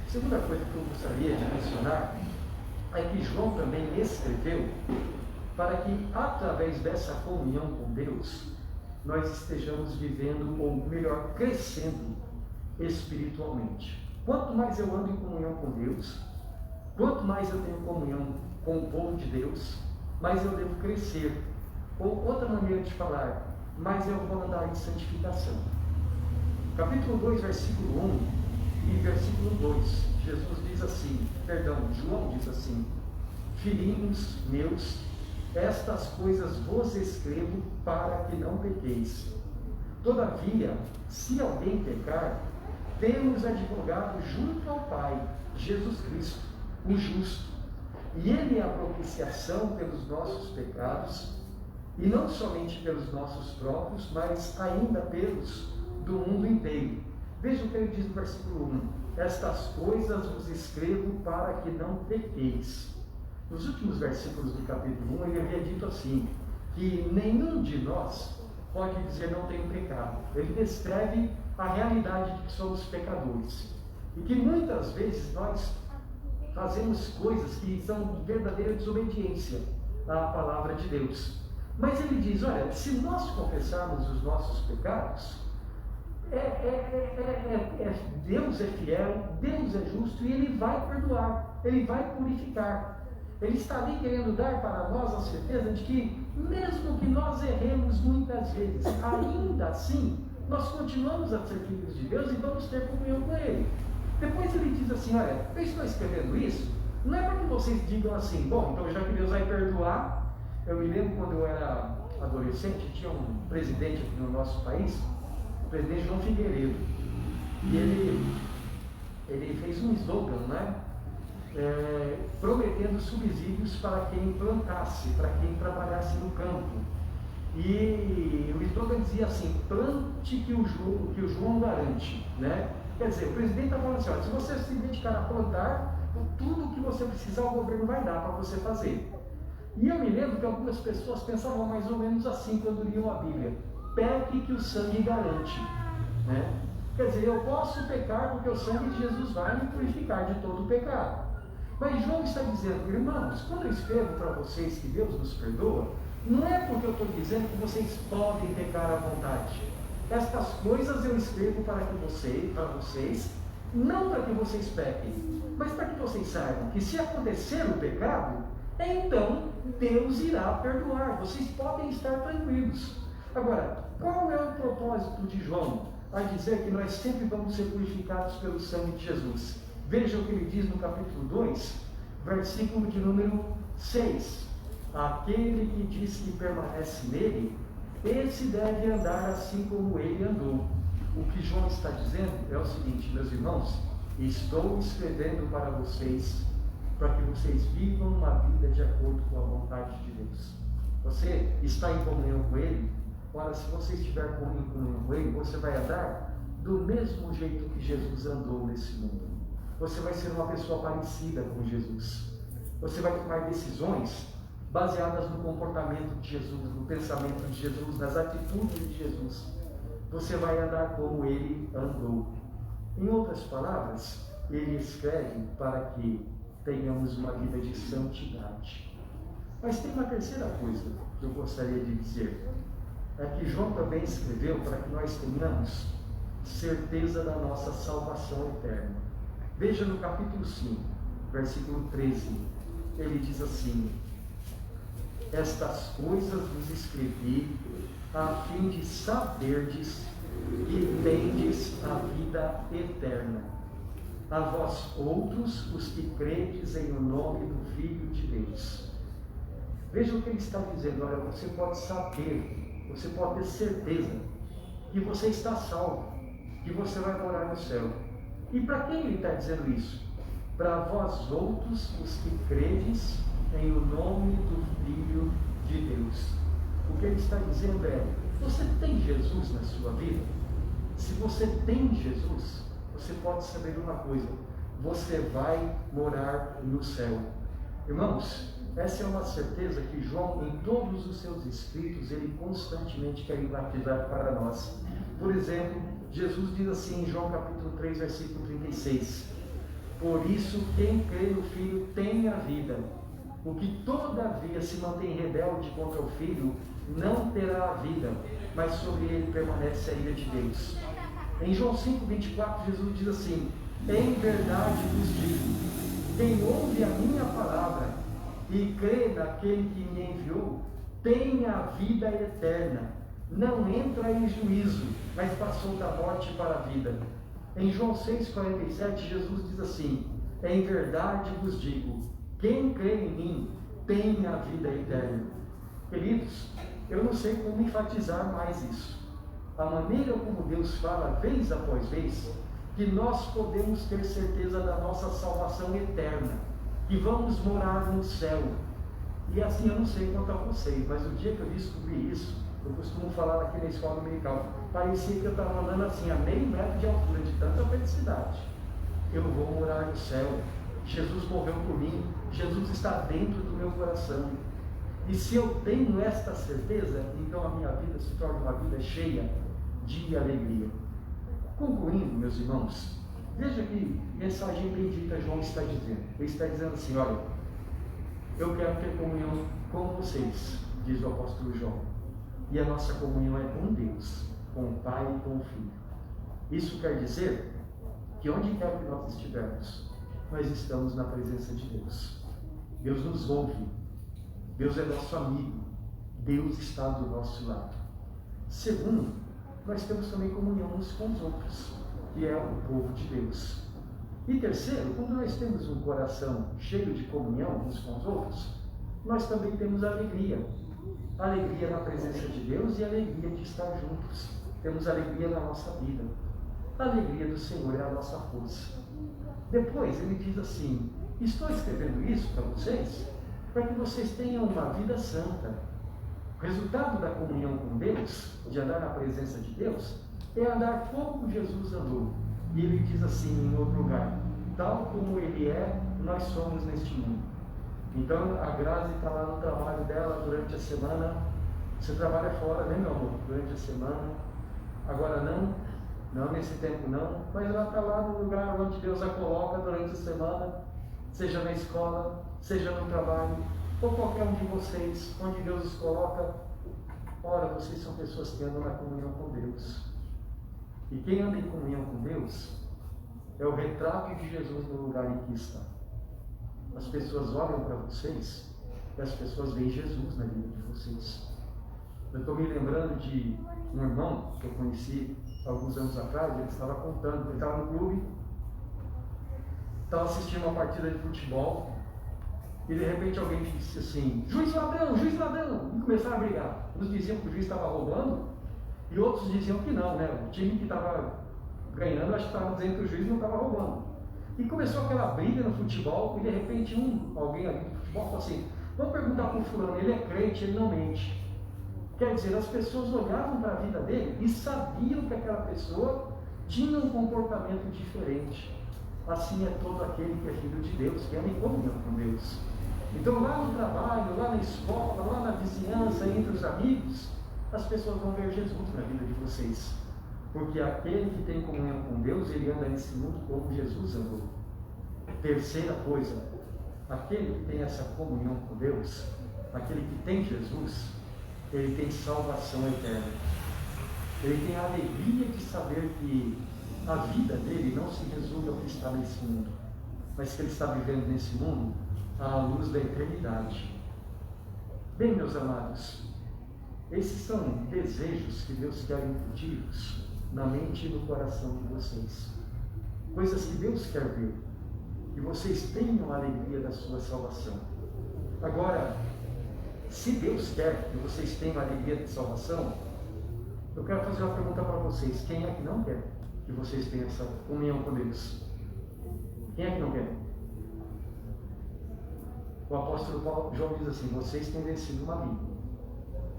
Segunda coisa que eu gostaria de mencionar é que João também escreveu para que, através dessa comunhão com Deus, nós estejamos vivendo, ou melhor, crescendo espiritualmente. Quanto mais eu ando em comunhão com Deus, quanto mais eu tenho comunhão com o povo de Deus, mais eu devo crescer. Ou outra maneira de falar, mais eu vou andar em santificação. Capítulo 2, versículo 1 e versículo 2, João diz assim: filhinhos meus, estas coisas vos escrevo para que não pequeis. Todavia, se alguém pecar, temos advogado junto ao Pai, Jesus Cristo, o justo. E Ele é a propiciação pelos nossos pecados, e não somente pelos nossos próprios, mas ainda pelos do mundo inteiro. Veja o que ele diz no versículo 1: estas coisas vos escrevo para que não pequeis. Nos últimos versículos do capítulo 1, ele havia dito assim, que nenhum de nós pode dizer não tenho pecado. Ele descreve a realidade de que somos pecadores. E que muitas vezes nós fazemos coisas que são verdadeira desobediência à palavra de Deus. Mas ele diz, olha, se nós confessarmos os nossos pecados, Deus é fiel, Deus é justo e Ele vai perdoar, Ele vai purificar. Ele está ali querendo dar para nós a certeza de que, mesmo que nós erremos muitas vezes, ainda assim, nós continuamos a ser filhos de Deus e vamos ter comunhão com Ele. Depois ele diz assim, olha, eu estou escrevendo isso, não é para que vocês digam assim, bom, então já que Deus vai perdoar. Eu me lembro quando eu era adolescente, tinha um presidente aqui no nosso país, o presidente João Figueiredo, e ele fez um slogan, né? Prometendo subsídios para quem plantasse, para quem trabalhasse no campo. E o slogan dizia assim, plante que o João garante, né? Quer dizer, o presidente está falando assim, olha, se você se dedicar a plantar, tudo o que você precisar o governo vai dar para você fazer. E eu me lembro que algumas pessoas pensavam mais ou menos assim quando liam a Bíblia: peque que o sangue garante, né? Quer dizer, eu posso pecar porque o sangue de Jesus vai me purificar de todo o pecado. Mas João está dizendo, irmãos, quando eu escrevo para vocês que Deus nos perdoa, não é porque eu estou dizendo que vocês podem pecar à vontade. Estas coisas eu escrevo para vocês, não para que vocês pequem, mas para que vocês saibam que se acontecer o pecado, então Deus irá perdoar, vocês podem estar tranquilos. Agora, qual é o propósito de João a dizer que nós sempre vamos ser purificados pelo sangue de Jesus? Veja o que ele diz no capítulo 2, versículo de número 6. Aquele que diz que permanece nele, esse deve andar assim como ele andou. O que João está dizendo é o seguinte, meus irmãos, estou escrevendo para vocês, para que vocês vivam uma vida de acordo com a vontade de Deus. Você está em comunhão com Ele? Ora, se você estiver em comunhão com Ele, você vai andar do mesmo jeito que Jesus andou nesse mundo. Você vai ser uma pessoa parecida com Jesus. Você vai tomar decisões baseadas no comportamento de Jesus, no pensamento de Jesus, nas atitudes de Jesus. Você vai andar como Ele andou. Em outras palavras, Ele escreve para que tenhamos uma vida de santidade. Mas tem uma terceira coisa que eu gostaria de dizer. É que João também escreveu para que nós tenhamos certeza da nossa salvação eterna. Veja no capítulo 5, versículo 13. Ele diz assim: estas coisas vos escrevi a fim de saberdes que tendes a vida eterna. A vós outros, os que credes em o nome do Filho de Deus. Veja o que ele está dizendo. Olha, você pode saber você pode ter certeza que você está salvo, que você vai morar no céu. E para quem ele está dizendo isso? Para vós outros, os que credes em o nome do Filho de Deus. O que ele está dizendo é: você tem Jesus na sua vida? Se você tem Jesus, você pode saber de uma coisa: você vai morar no céu. Irmãos, essa é uma certeza que João, em todos os seus escritos, ele constantemente quer enfatizar para nós. Por exemplo, Jesus diz assim em João capítulo 3, versículo 36: por isso, quem crê no Filho tem a vida. O que todavia se mantém rebelde contra o Filho não terá a vida, mas sobre ele permanece a ira de Deus. Em João 5,24, Jesus diz assim: em verdade vos digo, quem ouve a minha palavra e crê naquele que me enviou, tem a vida eterna, não entra em juízo, mas passou da morte para a vida. Em João 6,47, Jesus diz assim: em verdade vos digo, quem crê em mim tem a vida eterna. Queridos, eu não sei como enfatizar mais isso. A maneira como Deus fala, vez após vez, que nós podemos ter certeza da nossa salvação eterna, que vamos morar no céu. E assim, eu não sei quanto a vocês, mas o dia que eu descobri isso, eu costumo falar aqui na escola dominical, parecia que eu estava andando assim, a meio metro de altura, de tanta felicidade. Eu vou morar no céu. Jesus morreu por mim. Jesus está dentro do meu coração. E se eu tenho esta certeza, então a minha vida se torna uma vida cheia de alegria. Concluindo, meus irmãos, veja que mensagem bendita João está dizendo. Ele está dizendo assim: olha, eu quero ter comunhão com vocês, diz o apóstolo João. E a nossa comunhão é com Deus, com o Pai e com o Filho. Isso quer dizer que onde quer que nós estivermos, nós estamos na presença de Deus. Deus nos ouve. Deus é nosso amigo. Deus está do nosso lado. Segundo, nós temos também comunhão uns com os outros, que é o povo de Deus. E terceiro, quando nós temos um coração cheio de comunhão uns com os outros, nós também temos alegria. Alegria na presença de Deus e alegria de estar juntos. Temos alegria na nossa vida. A alegria do Senhor é a nossa força. Depois ele diz assim: estou escrevendo isso para vocês, para que vocês tenham uma vida santa. O resultado da comunhão com Deus, de andar na presença de Deus, é andar como Jesus andou. E ele diz assim em outro lugar: tal como ele é, nós somos neste mundo. Então a Grazi está lá no trabalho dela durante a semana. Você trabalha fora, né, meu amor? Durante a semana. Agora não nesse tempo não, mas ela está lá no lugar onde Deus a coloca durante a semana, seja na escola, seja no trabalho, ou qualquer um de vocês, onde Deus os coloca. Ora, vocês são pessoas que andam na comunhão com Deus. E quem anda em comunhão com Deus é o retrato de Jesus no lugar em que está. As pessoas olham para vocês e as pessoas veem Jesus na vida de vocês. Eu estou me lembrando de um irmão que eu conheci alguns anos atrás. Ele estava contando, ele estava no clube, estava assistindo uma partida de futebol, e de repente alguém disse assim: juiz ladrão, e começaram a brigar. Uns diziam que o juiz estava roubando, e outros diziam que não, né? O time que estava ganhando, acho que estava dizendo que o juiz não estava roubando. E começou aquela briga no futebol, e de repente alguém ali do futebol falou assim: vamos perguntar para o fulano, ele é crente, ele não mente. Quer dizer, as pessoas olhavam para a vida dele e sabiam que aquela pessoa tinha um comportamento diferente. Assim é todo aquele que é filho de Deus, que anda em comunhão com Deus. Então lá no trabalho, lá na escola, lá na vizinhança, entre os amigos, as pessoas vão ver Jesus na vida de vocês. Porque aquele que tem comunhão com Deus, ele anda nesse mundo como Jesus andou. Terceira coisa, aquele que tem essa comunhão com Deus, aquele que tem Jesus, ele tem salvação eterna. Ele tem a alegria de saber que a vida dele não se resume ao que está nesse mundo, mas que ele está vivendo nesse mundo à luz da eternidade. Bem, meus amados, esses são desejos que Deus quer incutir na mente e no coração de vocês. Coisas que Deus quer ver, que vocês tenham a alegria da sua salvação. Agora, se Deus quer que vocês tenham a alegria de salvação, eu quero fazer uma pergunta para vocês. Quem é que não quer que vocês tenham essa comunhão com Deus? Quem é que não quer? O apóstolo João diz assim: vocês têm vencido o maligno.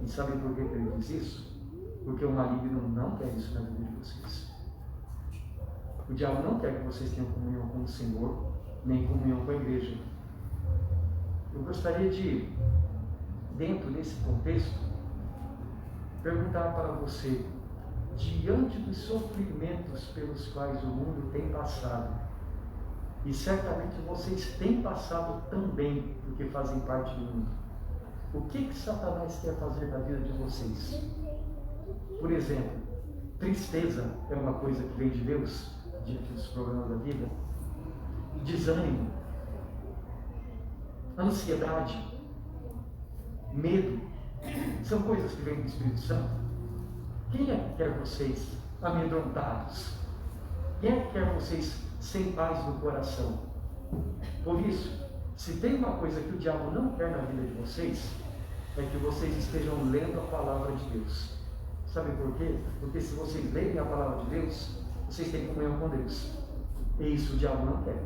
E sabem por que ele diz isso? Porque o maligno não quer isso na vida de vocês. O diabo não quer que vocês tenham comunhão com o Senhor, nem comunhão com a igreja. Eu gostaria de, dentro desse contexto, perguntar para você, diante dos sofrimentos pelos quais o mundo tem passado, e certamente vocês têm passado também, porque fazem parte do mundo, o que Satanás quer fazer na vida de vocês? Por exemplo, tristeza é uma coisa que vem de Deus, diante dos problemas da vida. Desânimo, ansiedade, medo, são coisas que vêm do Espírito Santo. Quem é que quer vocês amedrontados? Quem é que quer vocês sem paz no coração? Por isso, se tem uma coisa que o diabo não quer na vida de vocês, é que vocês estejam lendo a palavra de Deus. Sabe por quê? Porque se vocês lerem a palavra de Deus, vocês têm comunhão com Deus. E isso o diabo não quer.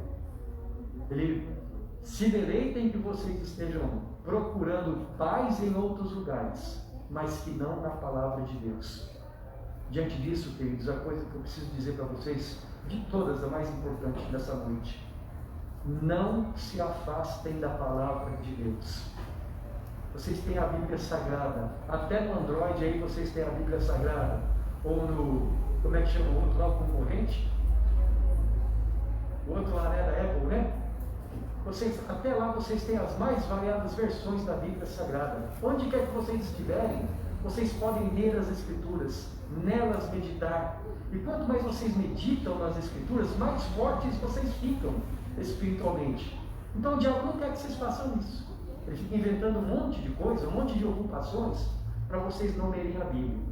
Ele se deleita em que vocês estejam procurando paz em outros lugares, mas que não na palavra de Deus. Diante disso, queridos, a coisa que eu preciso dizer para vocês, de todas, a mais importante dessa noite: não se afastem da palavra de Deus. Vocês têm a Bíblia Sagrada, até no Android aí vocês têm a Bíblia Sagrada, ou no, como é que chama o outro lá, o concorrente? O outro lá era Apple, né? Até lá vocês têm as mais variadas versões da Bíblia Sagrada. Onde quer que vocês estiverem, vocês podem ler as Escrituras, nelas meditar. E quanto mais vocês meditam nas Escrituras, mais fortes vocês ficam espiritualmente. Então o diabo não quer que vocês façam isso. Ele fica inventando um monte de coisa, um monte de ocupações, para vocês não lerem a Bíblia.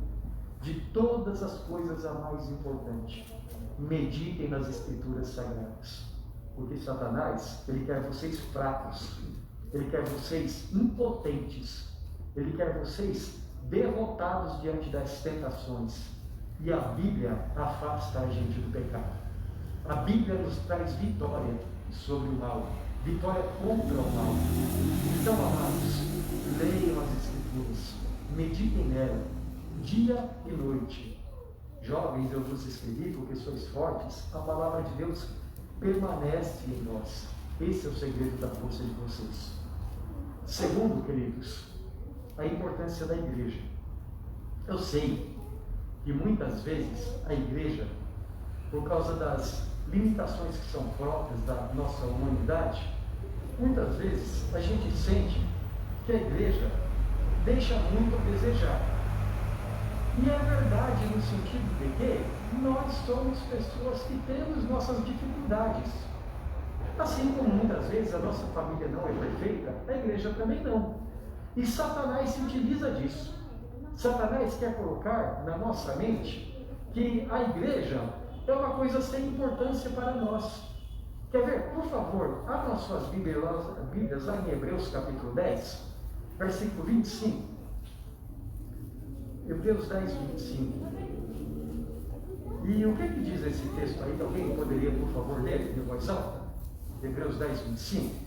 De todas as coisas, a mais importante: meditem nas Escrituras Sagradas. Porque Satanás, ele quer vocês fracos, ele quer vocês impotentes, ele quer vocês derrotados diante das tentações. E a Bíblia afasta a gente do pecado. A Bíblia nos traz vitória sobre o mal, vitória contra o mal. Então, amados, leiam as Escrituras, meditem nela, dia e noite. Jovens, eu vos escrevi porque sois fortes, a palavra de Deus permanece em nós. Esse é o segredo da força de vocês. Segundo, queridos, a importância da igreja. Eu sei que muitas vezes a igreja, por causa das limitações que são próprias da nossa humanidade, muitas vezes a gente sente que a igreja deixa muito a desejar. E é verdade no sentido de que nós somos pessoas que temos nossas dificuldades. Assim como muitas vezes a nossa família não é perfeita, a igreja também não. E Satanás se utiliza disso. Satanás quer colocar na nossa mente que a igreja é uma coisa sem importância para nós. Quer ver? Por favor, abram suas Bíblias lá em Hebreus capítulo 10, versículo 25. Hebreus 10, 25. E o que diz esse texto aí? Alguém poderia, por favor, ler em voz alta? Hebreus 10, 25.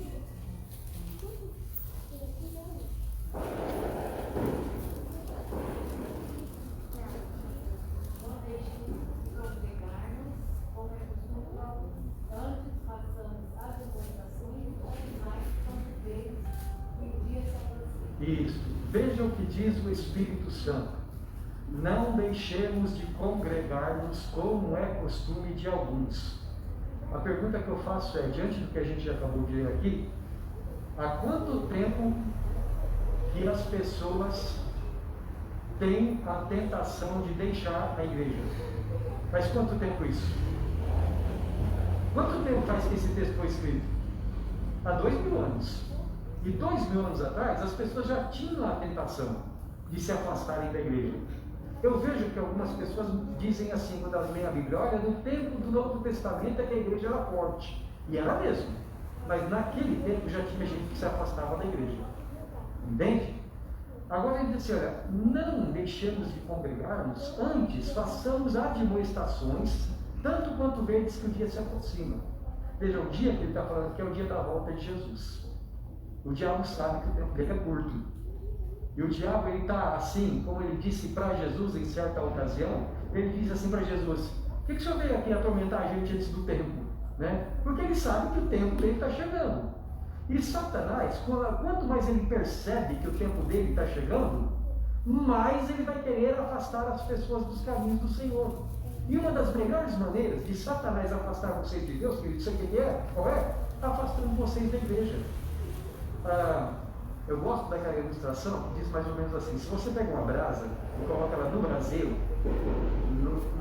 Isso. Veja o que diz o Espírito Santo: não deixemos de congregar-nos como é costume de alguns. A pergunta que eu faço é, diante do que a gente já acabou de ler aqui, há quanto tempo que as pessoas têm a tentação de deixar a igreja? Faz quanto tempo isso? Quanto tempo faz que esse texto foi escrito? Há 2000 anos. E 2000 anos atrás, as pessoas já tinham a tentação de se afastarem da igreja. Eu vejo que algumas pessoas dizem assim, quando elas leem a Bíblia: olha, no tempo do Novo Testamento é que a igreja era forte. E era mesmo. Mas naquele tempo já tinha gente que se afastava da igreja. Entende? Agora ele diz assim, olha, não deixemos de congregarmos, antes façamos admoestações, tanto quanto vedes que o dia se aproxima. Veja, o dia que ele está falando que é o dia da volta de Jesus. O diabo sabe que o tempo dele é curto. E o diabo, ele está assim, como ele disse para Jesus em certa ocasião, ele diz assim para Jesus, por que o senhor veio aqui atormentar a gente antes do tempo? Né? Porque ele sabe que o tempo dele está chegando. E Satanás, quanto mais ele percebe que o tempo dele está chegando, mais ele vai querer afastar as pessoas dos caminhos do Senhor. E uma das melhores maneiras de Satanás afastar vocês de Deus, que isso aqui qual é? Afastando vocês da igreja. Eu gosto daquela ilustração que diz mais ou menos assim, se você pega uma brasa e coloca ela no braseiro,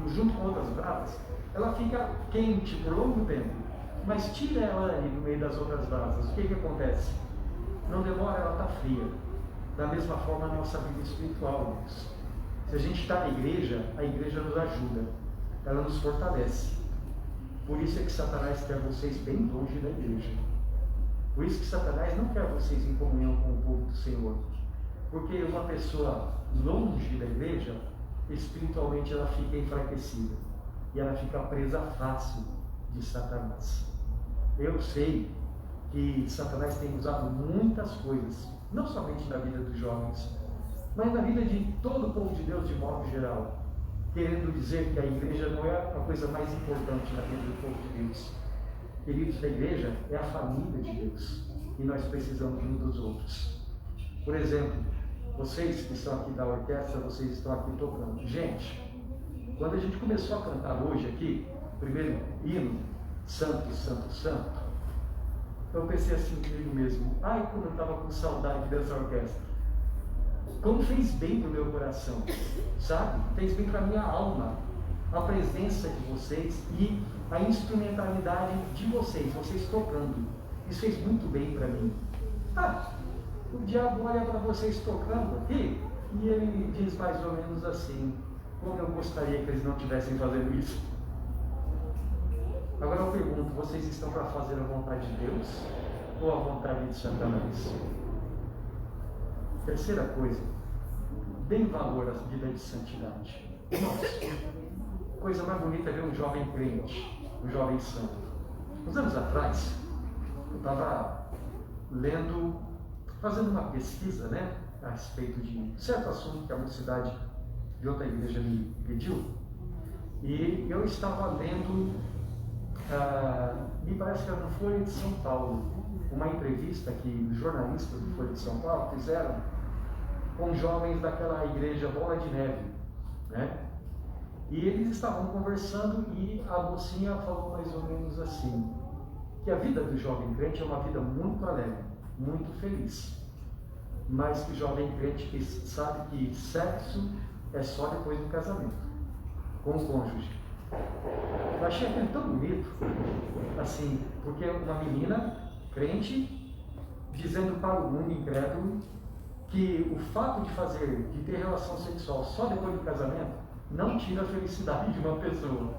junto com outras brasas, ela fica quente por longo tempo. Mas tira ela ali no meio das outras brasas, o que acontece? Não demora, ela está fria. Da mesma forma a nossa vida espiritual, Deus. Se a gente está na igreja, a igreja nos ajuda, ela nos fortalece. Por isso é que Satanás quer vocês bem longe da igreja. Por isso que Satanás não quer vocês em comunhão com o povo do Senhor. Porque uma pessoa longe da igreja, espiritualmente ela fica enfraquecida. E ela fica presa fácil de Satanás. Eu sei que Satanás tem usado muitas coisas, não somente na vida dos jovens, mas na vida de todo o povo de Deus de modo geral, querendo dizer que a igreja não é a coisa mais importante na vida do povo de Deus. Queridos, a igreja é a família de Deus e nós precisamos uns dos outros. Por exemplo, vocês que estão aqui da orquestra, vocês estão aqui tocando. Gente, quando a gente começou a cantar hoje aqui, o primeiro hino, Santo, Santo, Santo, eu pensei assim comigo mesmo, como eu estava com saudade dessa orquestra. Como fez bem para o meu coração, sabe? Fez bem para a minha alma, a presença de vocês e a instrumentalidade de vocês tocando. Isso fez muito bem para mim. O diabo olha para vocês tocando aqui e ele diz mais ou menos assim, como eu gostaria que eles não estivessem fazendo isso. Agora eu pergunto, vocês estão para fazer a vontade de Deus ou a vontade de Satanás? Terceira coisa, deem valor à vida de santidade. Nossa, coisa mais bonita é ver um jovem crente, um jovem santo. Uns anos atrás, eu estava fazendo uma pesquisa, né, a respeito de certo assunto que a mocidade de outra igreja me pediu, e eu estava lendo, me parece que era no Folha de São Paulo, uma entrevista que os jornalistas do Folha de São Paulo fizeram com jovens daquela igreja Bola de Neve, né? E eles estavam conversando e a mocinha falou mais ou menos assim, que a vida do jovem crente é uma vida muito alegre, muito feliz, mas que o jovem crente sabe que sexo é só depois do casamento, com o cônjuge. Eu achei aquilo tão bonito, assim, porque uma menina crente dizendo para o mundo incrédulo que o fato de ter relação sexual só depois do casamento não tira a felicidade de uma pessoa.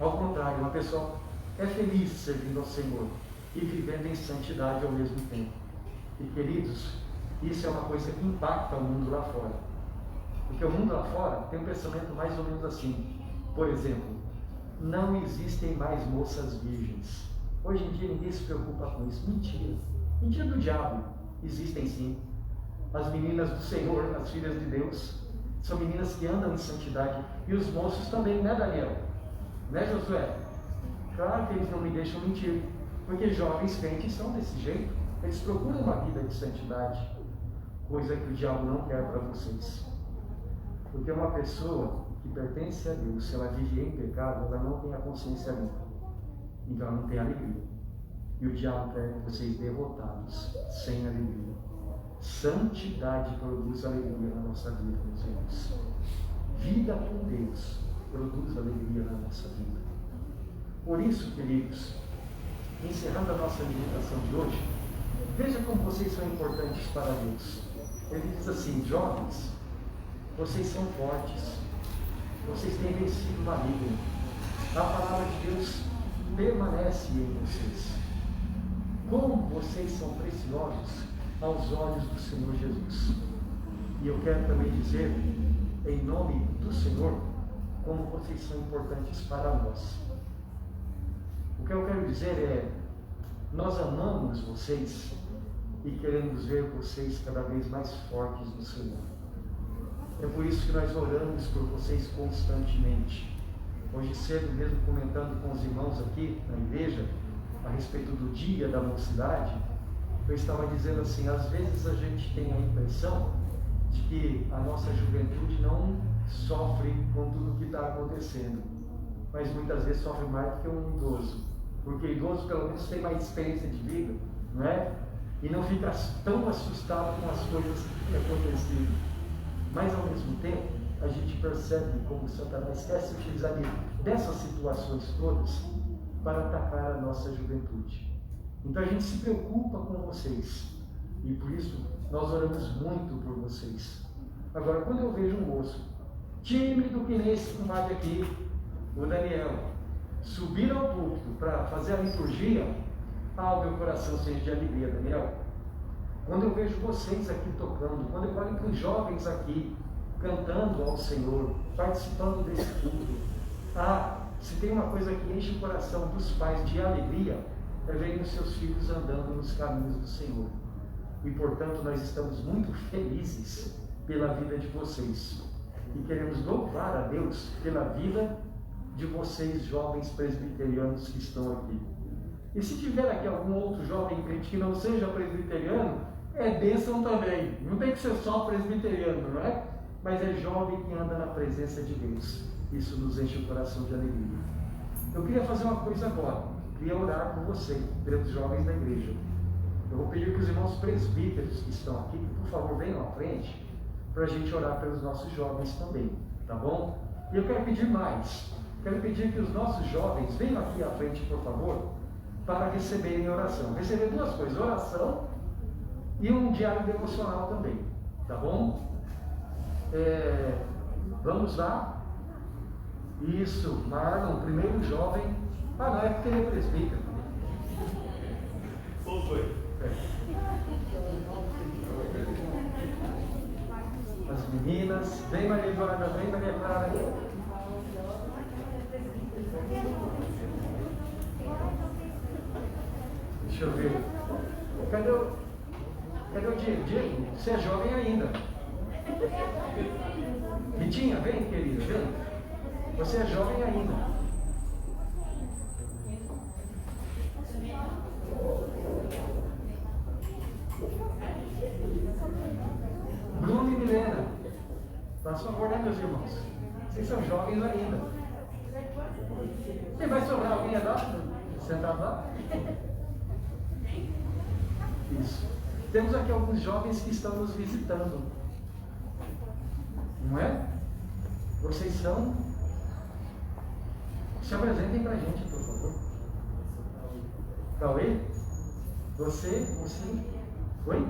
Ao contrário, uma pessoa é feliz servindo ao Senhor e vivendo em santidade ao mesmo tempo. E queridos, isso é uma coisa que impacta o mundo lá fora. Porque o mundo lá fora tem um pensamento mais ou menos assim. Por exemplo, não existem mais moças virgens. Hoje em dia ninguém se preocupa com isso. Mentira. Mentira do diabo. Existem sim. As meninas do Senhor, as filhas de Deus, são meninas que andam em santidade. E os moços também, né, Daniel? Né, Josué? Claro que eles não me deixam mentir. Porque jovens crentes são desse jeito. Eles procuram uma vida de santidade. Coisa que o diabo não quer para vocês. Porque uma pessoa que pertence a Deus, se ela vive em pecado, ela não tem a consciência limpa. Então ela não tem alegria. E o diabo quer vocês derrotados, sem alegria. Santidade produz alegria na nossa vida, meus irmãos. Vida com Deus produz alegria na nossa vida. Por isso, queridos, encerrando a nossa meditação de hoje, veja como vocês são importantes para Deus. Ele diz assim: jovens, vocês são fortes, vocês têm vencido o maligno. A palavra de Deus permanece em vocês. Como vocês são preciosos aos olhos do Senhor Jesus. E eu quero também dizer, em nome do Senhor, como vocês são importantes para nós. O que eu quero dizer é, nós amamos vocês e queremos ver vocês cada vez mais fortes no Senhor. É por isso que nós oramos por vocês constantemente. Hoje cedo, mesmo comentando com os irmãos aqui na igreja, a respeito do dia da mocidade, eu estava dizendo assim, às vezes a gente tem a impressão de que a nossa juventude não sofre com tudo o que está acontecendo, mas muitas vezes sofre mais do que um idoso, porque o idoso pelo menos tem mais experiência de vida, não é? E não fica tão assustado com as coisas que têm acontecido. Mas ao mesmo tempo, a gente percebe como Satanás quer se utilizar dessas situações todas para atacar a nossa juventude. Então a gente se preocupa com vocês, e por isso nós oramos muito por vocês. Agora, quando eu vejo um moço tímido que nem esse comadre aqui, o Daniel, subir ao púlpito para fazer a liturgia, o meu coração se enche de alegria, Daniel. Quando eu vejo vocês aqui tocando, quando eu olho para os jovens aqui, cantando ao Senhor, participando desse culto, se tem uma coisa que enche o coração dos pais de alegria, é ver os seus filhos andando nos caminhos do Senhor. E portanto nós estamos muito felizes pela vida de vocês. E queremos louvar a Deus pela vida de vocês, jovens presbiterianos que estão aqui. E se tiver aqui algum outro jovem crente que não seja presbiteriano, é bênção também. Não tem que ser só presbiteriano, não é? Mas é jovem que anda na presença de Deus. Isso nos enche o coração de alegria. Eu queria fazer uma coisa agora. Eu queria orar por você, pelos jovens da igreja. Eu vou pedir que os irmãos presbíteros que estão aqui, por favor, venham à frente, para a gente orar pelos nossos jovens também, tá bom? E eu quero pedir mais. Quero pedir que os nossos jovens venham aqui à frente, por favor, para receberem oração. Receber duas coisas, oração e um diário devocional também, tá bom? Vamos lá. Isso, Marlon, primeiro jovem. Não, é porque ele é presbítero. As meninas, vem Maria Eduarda, vem Maria Clara. Deixa eu ver. Cadê o Diego? Diego, você é jovem ainda. Ritinha, vem, querida, vem. Você é jovem ainda. Bruno e Milena, faça favor, né, meus irmãos? Vocês são jovens ainda. E vai sobrar alguém lá? Sentado lá? Isso. Temos aqui alguns jovens que estão nos visitando. Não é? Vocês são. Se apresentem para a gente, por favor. Cauê? Você? Oi?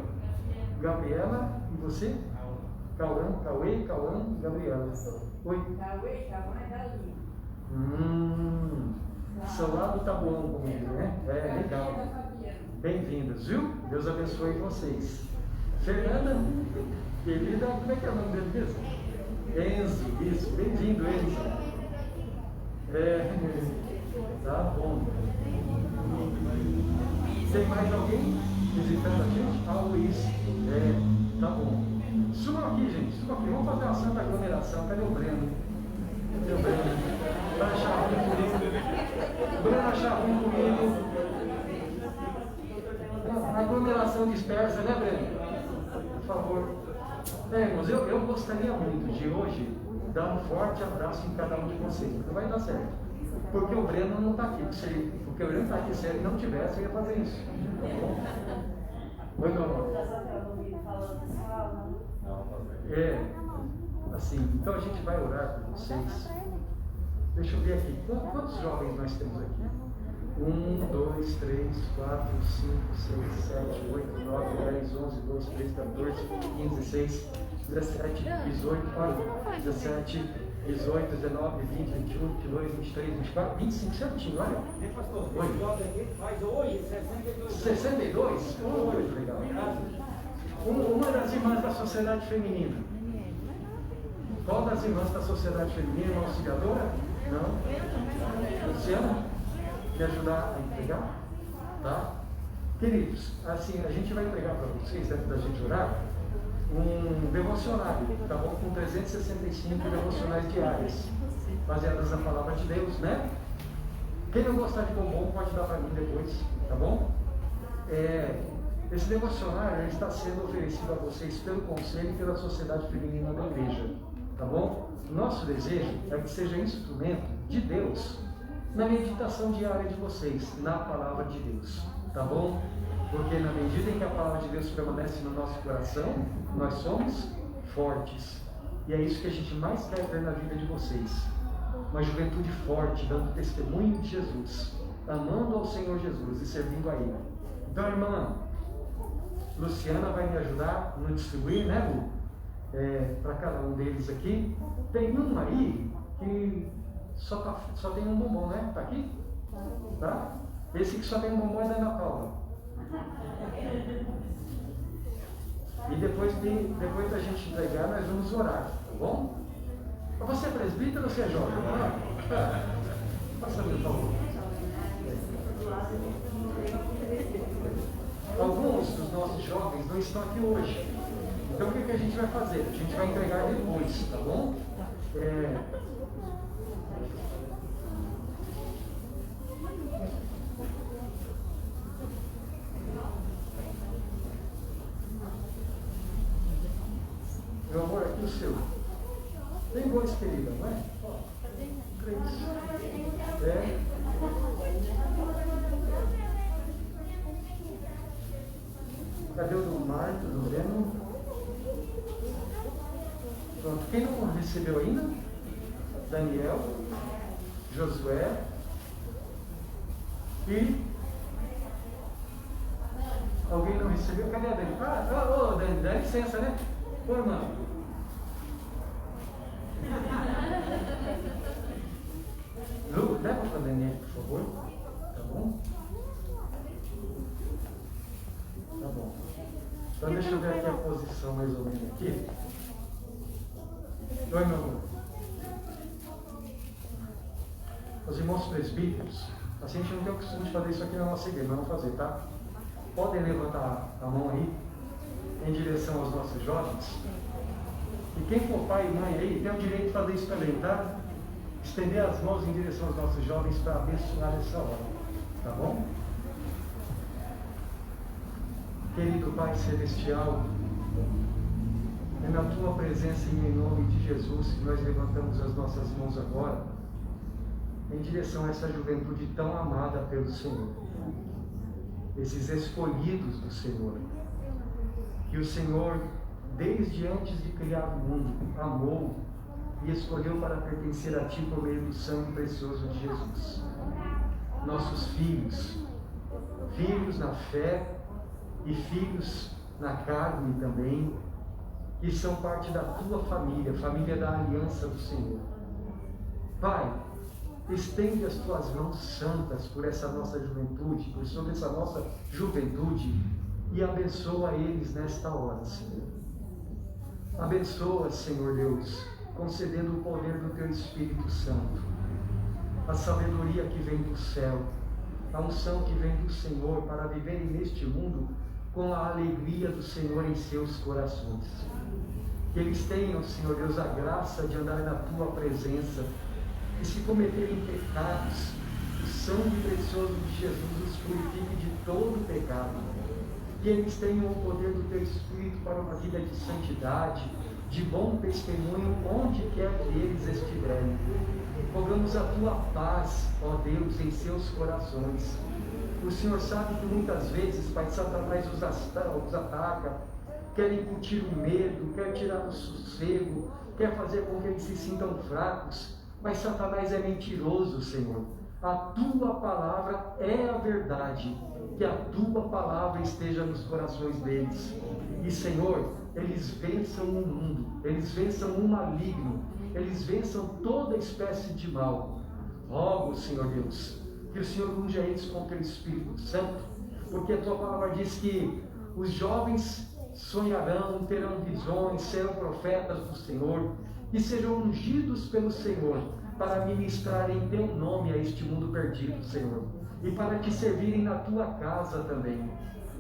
Gabriela? E você? Cauê, Gabriela. Oi? Cauê, Galinha. São lá do Taboão comigo, né? Legal. Bem-vindos, viu? Deus abençoe vocês. Fernanda, querida, como é que é o nome dele mesmo? Enzo, isso, bem-vindo, Enzo. Tá bom. Tem mais alguém visitando a gente? Luiz. Tá bom. Subam aqui, gente, subam aqui. Vamos fazer uma santa aglomeração. Cadê o Breno? Cadê o Breno? Vai achar ruim comigo. Breno achar ruim comigo. Aglomeração dispersa, né, Breno? Por favor. Irmãos, eu gostaria muito de hoje dar um forte abraço em cada um de vocês, porque vai dar certo. Porque o Breno não está aqui. Porque o Breno está aqui, se ele não tivesse, eu ia fazer isso. Tá bom? Oi, meu amor. Assim, então a gente vai orar por vocês. Deixa eu ver aqui. Quantos jovens nós temos aqui? 1, 2, 3, 4, 5, 6, 7, 8, 9, 10, 11, 12, 13, 14, 15, 16, 17, 18, 17, 18, 19, 20, 21, 22, 23, 24, 25, certinho, olha. Pastor, oi. Faz hoje 62. 62? Muito legal. Uma das irmãs da sociedade feminina. Qual das irmãs da sociedade feminina? Uma auxiliadora? Não? Luciana? Quer ajudar a entregar? Tá? Queridos, assim, a gente vai entregar para vocês, antes da gente orar, um devocionário, tá bom? Com 365 devocionais diárias, baseadas na palavra de Deus, né? Quem não gostar de bombom pode dar para mim depois, tá bom? Esse devocionário está sendo oferecido a vocês pelo Conselho e pela Sociedade Feminina da Igreja, tá bom? Nosso desejo é que seja instrumento de Deus na meditação diária de vocês, na palavra de Deus, tá bom? Porque na medida em que a palavra de Deus permanece no nosso coração, nós somos fortes. E é isso que a gente mais quer ver na vida de vocês. Uma juventude forte, dando testemunho de Jesus, amando ao Senhor Jesus e servindo a Ele. Então, irmã Luciana vai me ajudar no distribuir, né, Lu? Para cada um deles aqui. Tem um aí que só tem um bombom, né? Tá aqui? Tá? Esse que só tem um bombom é da Ana Paula. E depois da gente entregar, nós vamos orar, tá bom? Você é presbítero ou você é jovem? Passa por favor. Alguns dos nossos jovens não estão aqui hoje. Então o que a gente vai fazer? A gente vai entregar depois, tá bom? Meu amor, aqui o seu. Tem voz, querida, não é? 3. Cadê o do Marco, do Breno? Pronto. Quem não recebeu ainda? Daniel, Josué e... Alguém não recebeu? Cadê a Dani? Dani, dá licença, né? Ô, irmão. Lu, leva para a Daniela, por favor. Tá bom? Tá bom. Então deixa eu ver aqui a posição mais ou menos aqui. Oi, meu amor. Os irmãos presbíteros, assim a gente não tem o costume de fazer isso aqui na nossa igreja, mas vamos fazer, tá? Podem levantar a mão aí em direção aos nossos jovens. E quem for pai e mãe aí tem o direito de fazer isso também, tá? Estender as mãos em direção aos nossos jovens para abençoar essa hora, tá bom? Querido Pai Celestial, é na Tua presença e em nome de Jesus que nós levantamos as nossas mãos agora, em direção a essa juventude tão amada pelo Senhor, esses escolhidos do Senhor, que o Senhor, desde antes de criar o mundo, amou e escolheu para pertencer a Ti por meio do sangue precioso de Jesus. Nossos filhos, filhos na fé e filhos na carne também, que são parte da Tua família, família da aliança do Senhor. Pai, estende as Tuas mãos santas por essa nossa juventude, por sobre essa nossa juventude, e abençoa eles nesta hora, Senhor. Abençoa, Senhor Deus, concedendo o poder do Teu Espírito Santo, a sabedoria que vem do céu, a unção que vem do Senhor para viverem neste mundo com a alegria do Senhor em seus corações. Que eles tenham, Senhor Deus, a graça de andar na Tua presença, e se cometerem pecados, o sangue precioso de Jesus os purifique de todo pecado. Que eles tenham o poder do Teu Espírito para uma vida de santidade, de bom testemunho, onde quer que eles estiverem. Rogamos a Tua paz, ó Deus, em seus corações. O Senhor sabe que muitas vezes, Pai, Satanás os ataca, quer incutir o medo, quer tirar o sossego, quer fazer com que eles se sintam fracos, mas Satanás é mentiroso, Senhor. A Tua palavra é a verdade, que a Tua palavra esteja nos corações deles. E, Senhor, eles vençam o mundo, eles vençam o maligno, eles vençam toda espécie de mal. Rogo, Senhor Deus, que o Senhor unja eles com o Teu Espírito Santo, porque a Tua palavra diz que os jovens sonharão, terão visões, serão profetas do Senhor e sejam ungidos pelo Senhor para ministrarem em teu nome a este mundo perdido, Senhor, e para te servirem na tua casa também.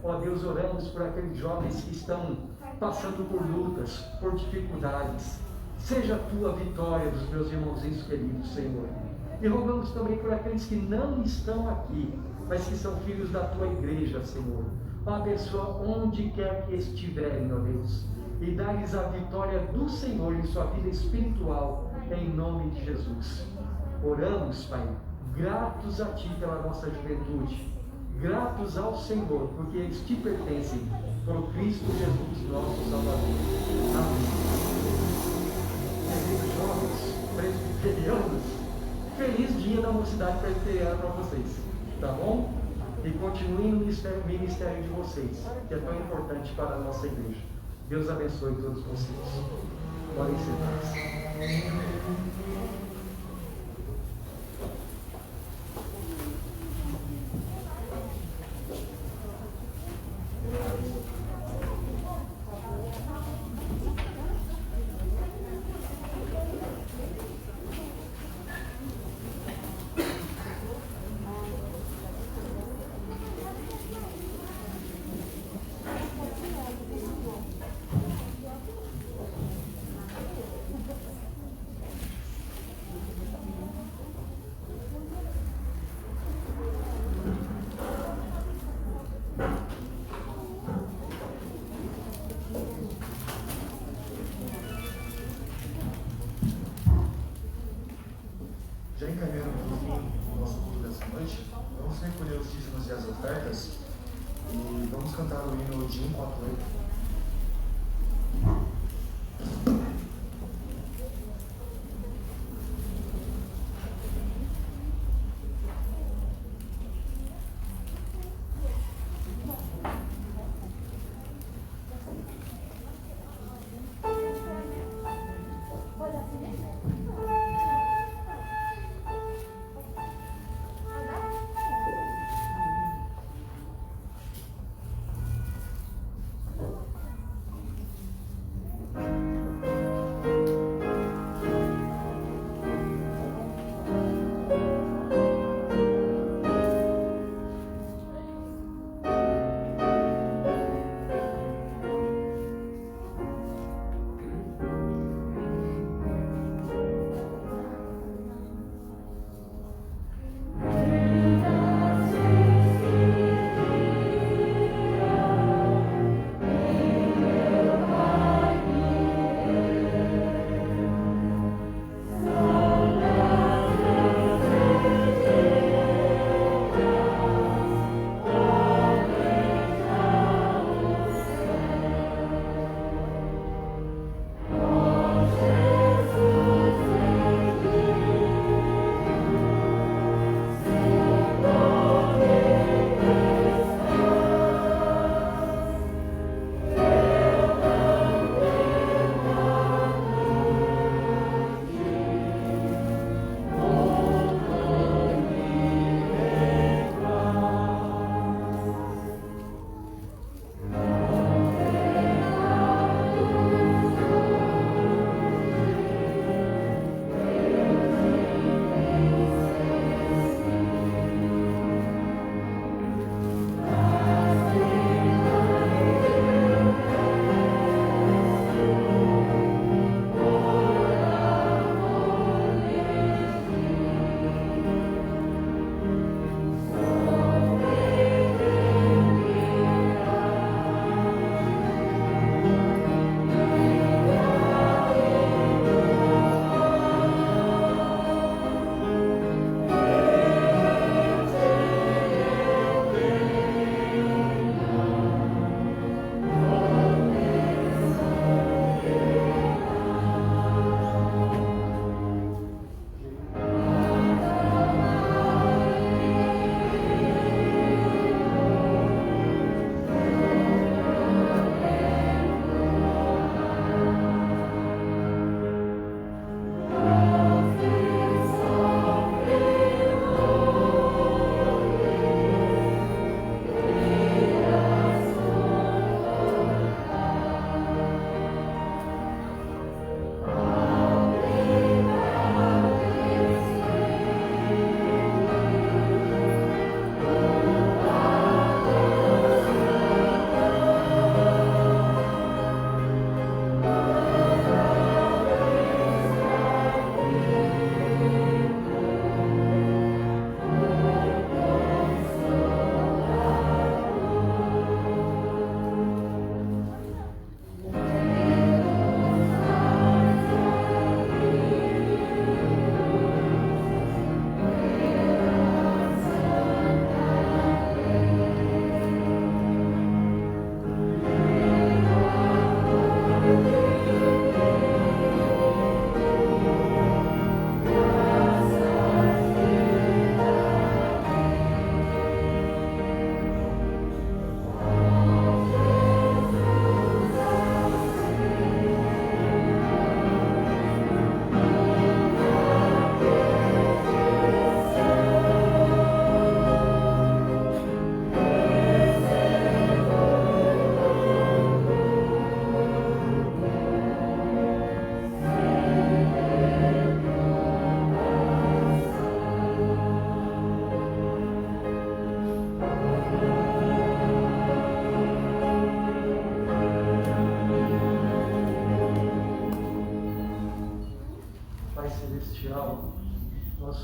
Ó Deus, oramos por aqueles jovens que estão passando por lutas, por dificuldades. Seja a tua vitória dos meus irmãozinhos queridos, Senhor. E rogamos também por aqueles que não estão aqui, mas que são filhos da tua igreja, Senhor. Abençoa onde quer que estiverem, ó Deus, e dá-lhes a vitória do Senhor em sua vida espiritual, em nome de Jesus. Oramos, Pai, gratos a Ti pela nossa juventude, gratos ao Senhor, porque eles te pertencem, por Cristo Jesus, nosso Salvador. Amém. Queridos jovens presbiterianos, feliz dia da mocidade presbiteriana para vocês, tá bom? E continuem no ministério de vocês, que é tão importante para a nossa igreja. Deus abençoe todos vocês. Podem sentar-se. Já encaminhando para o fim do nosso culto dessa noite, vamos recolher os dízimos e as ofertas e vamos cantar o hino de 148.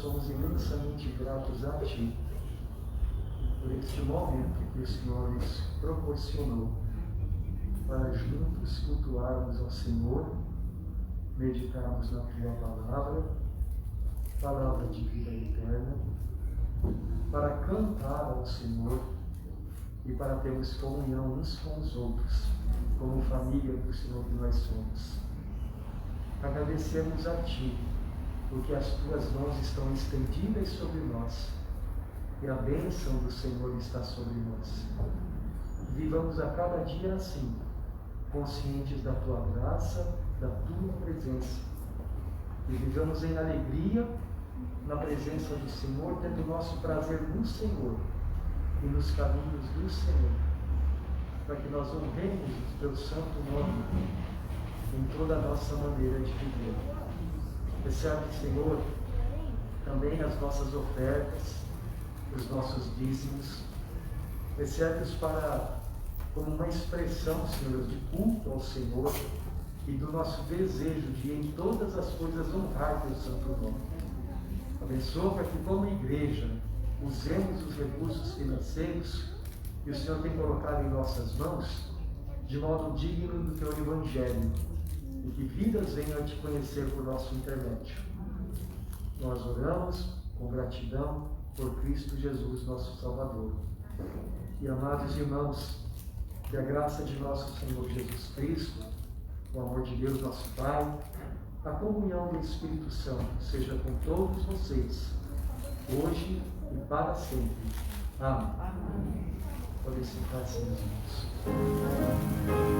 somos imensamente gratos a Ti por este momento que o Senhor nos proporcionou para juntos cultuarmos ao Senhor, meditarmos na Tua palavra, palavra de vida eterna, para cantar ao Senhor e para termos comunhão uns com os outros, como família do Senhor que nós somos. Agradecemos a Ti, porque as Tuas mãos estão estendidas sobre nós e a bênção do Senhor está sobre nós. Vivamos a cada dia assim, conscientes da Tua graça, da Tua presença, e vivamos em alegria na presença do Senhor, tendo nosso prazer no Senhor e nos caminhos do Senhor, para que nós honremos o Teu santo nome em toda a nossa maneira de viver. Recebe, Senhor, também as nossas ofertas, os nossos dízimos, recebe-os como uma expressão, Senhor, de culto ao Senhor e do nosso desejo de em todas as coisas honrar Teu santo nome. Abençoa para que, como igreja, usemos os recursos financeiros que o Senhor tem colocado em nossas mãos de modo digno do Teu Evangelho e que vidas venham a Te conhecer por nosso intermédio. Nós oramos com gratidão por Cristo Jesus, nosso Salvador. E, amados irmãos, que a graça de nosso Senhor Jesus Cristo, o amor de Deus, nosso Pai, a comunhão do Espírito Santo seja com todos vocês, hoje e para sempre. Amém. Podem sentar-se, meus irmãos.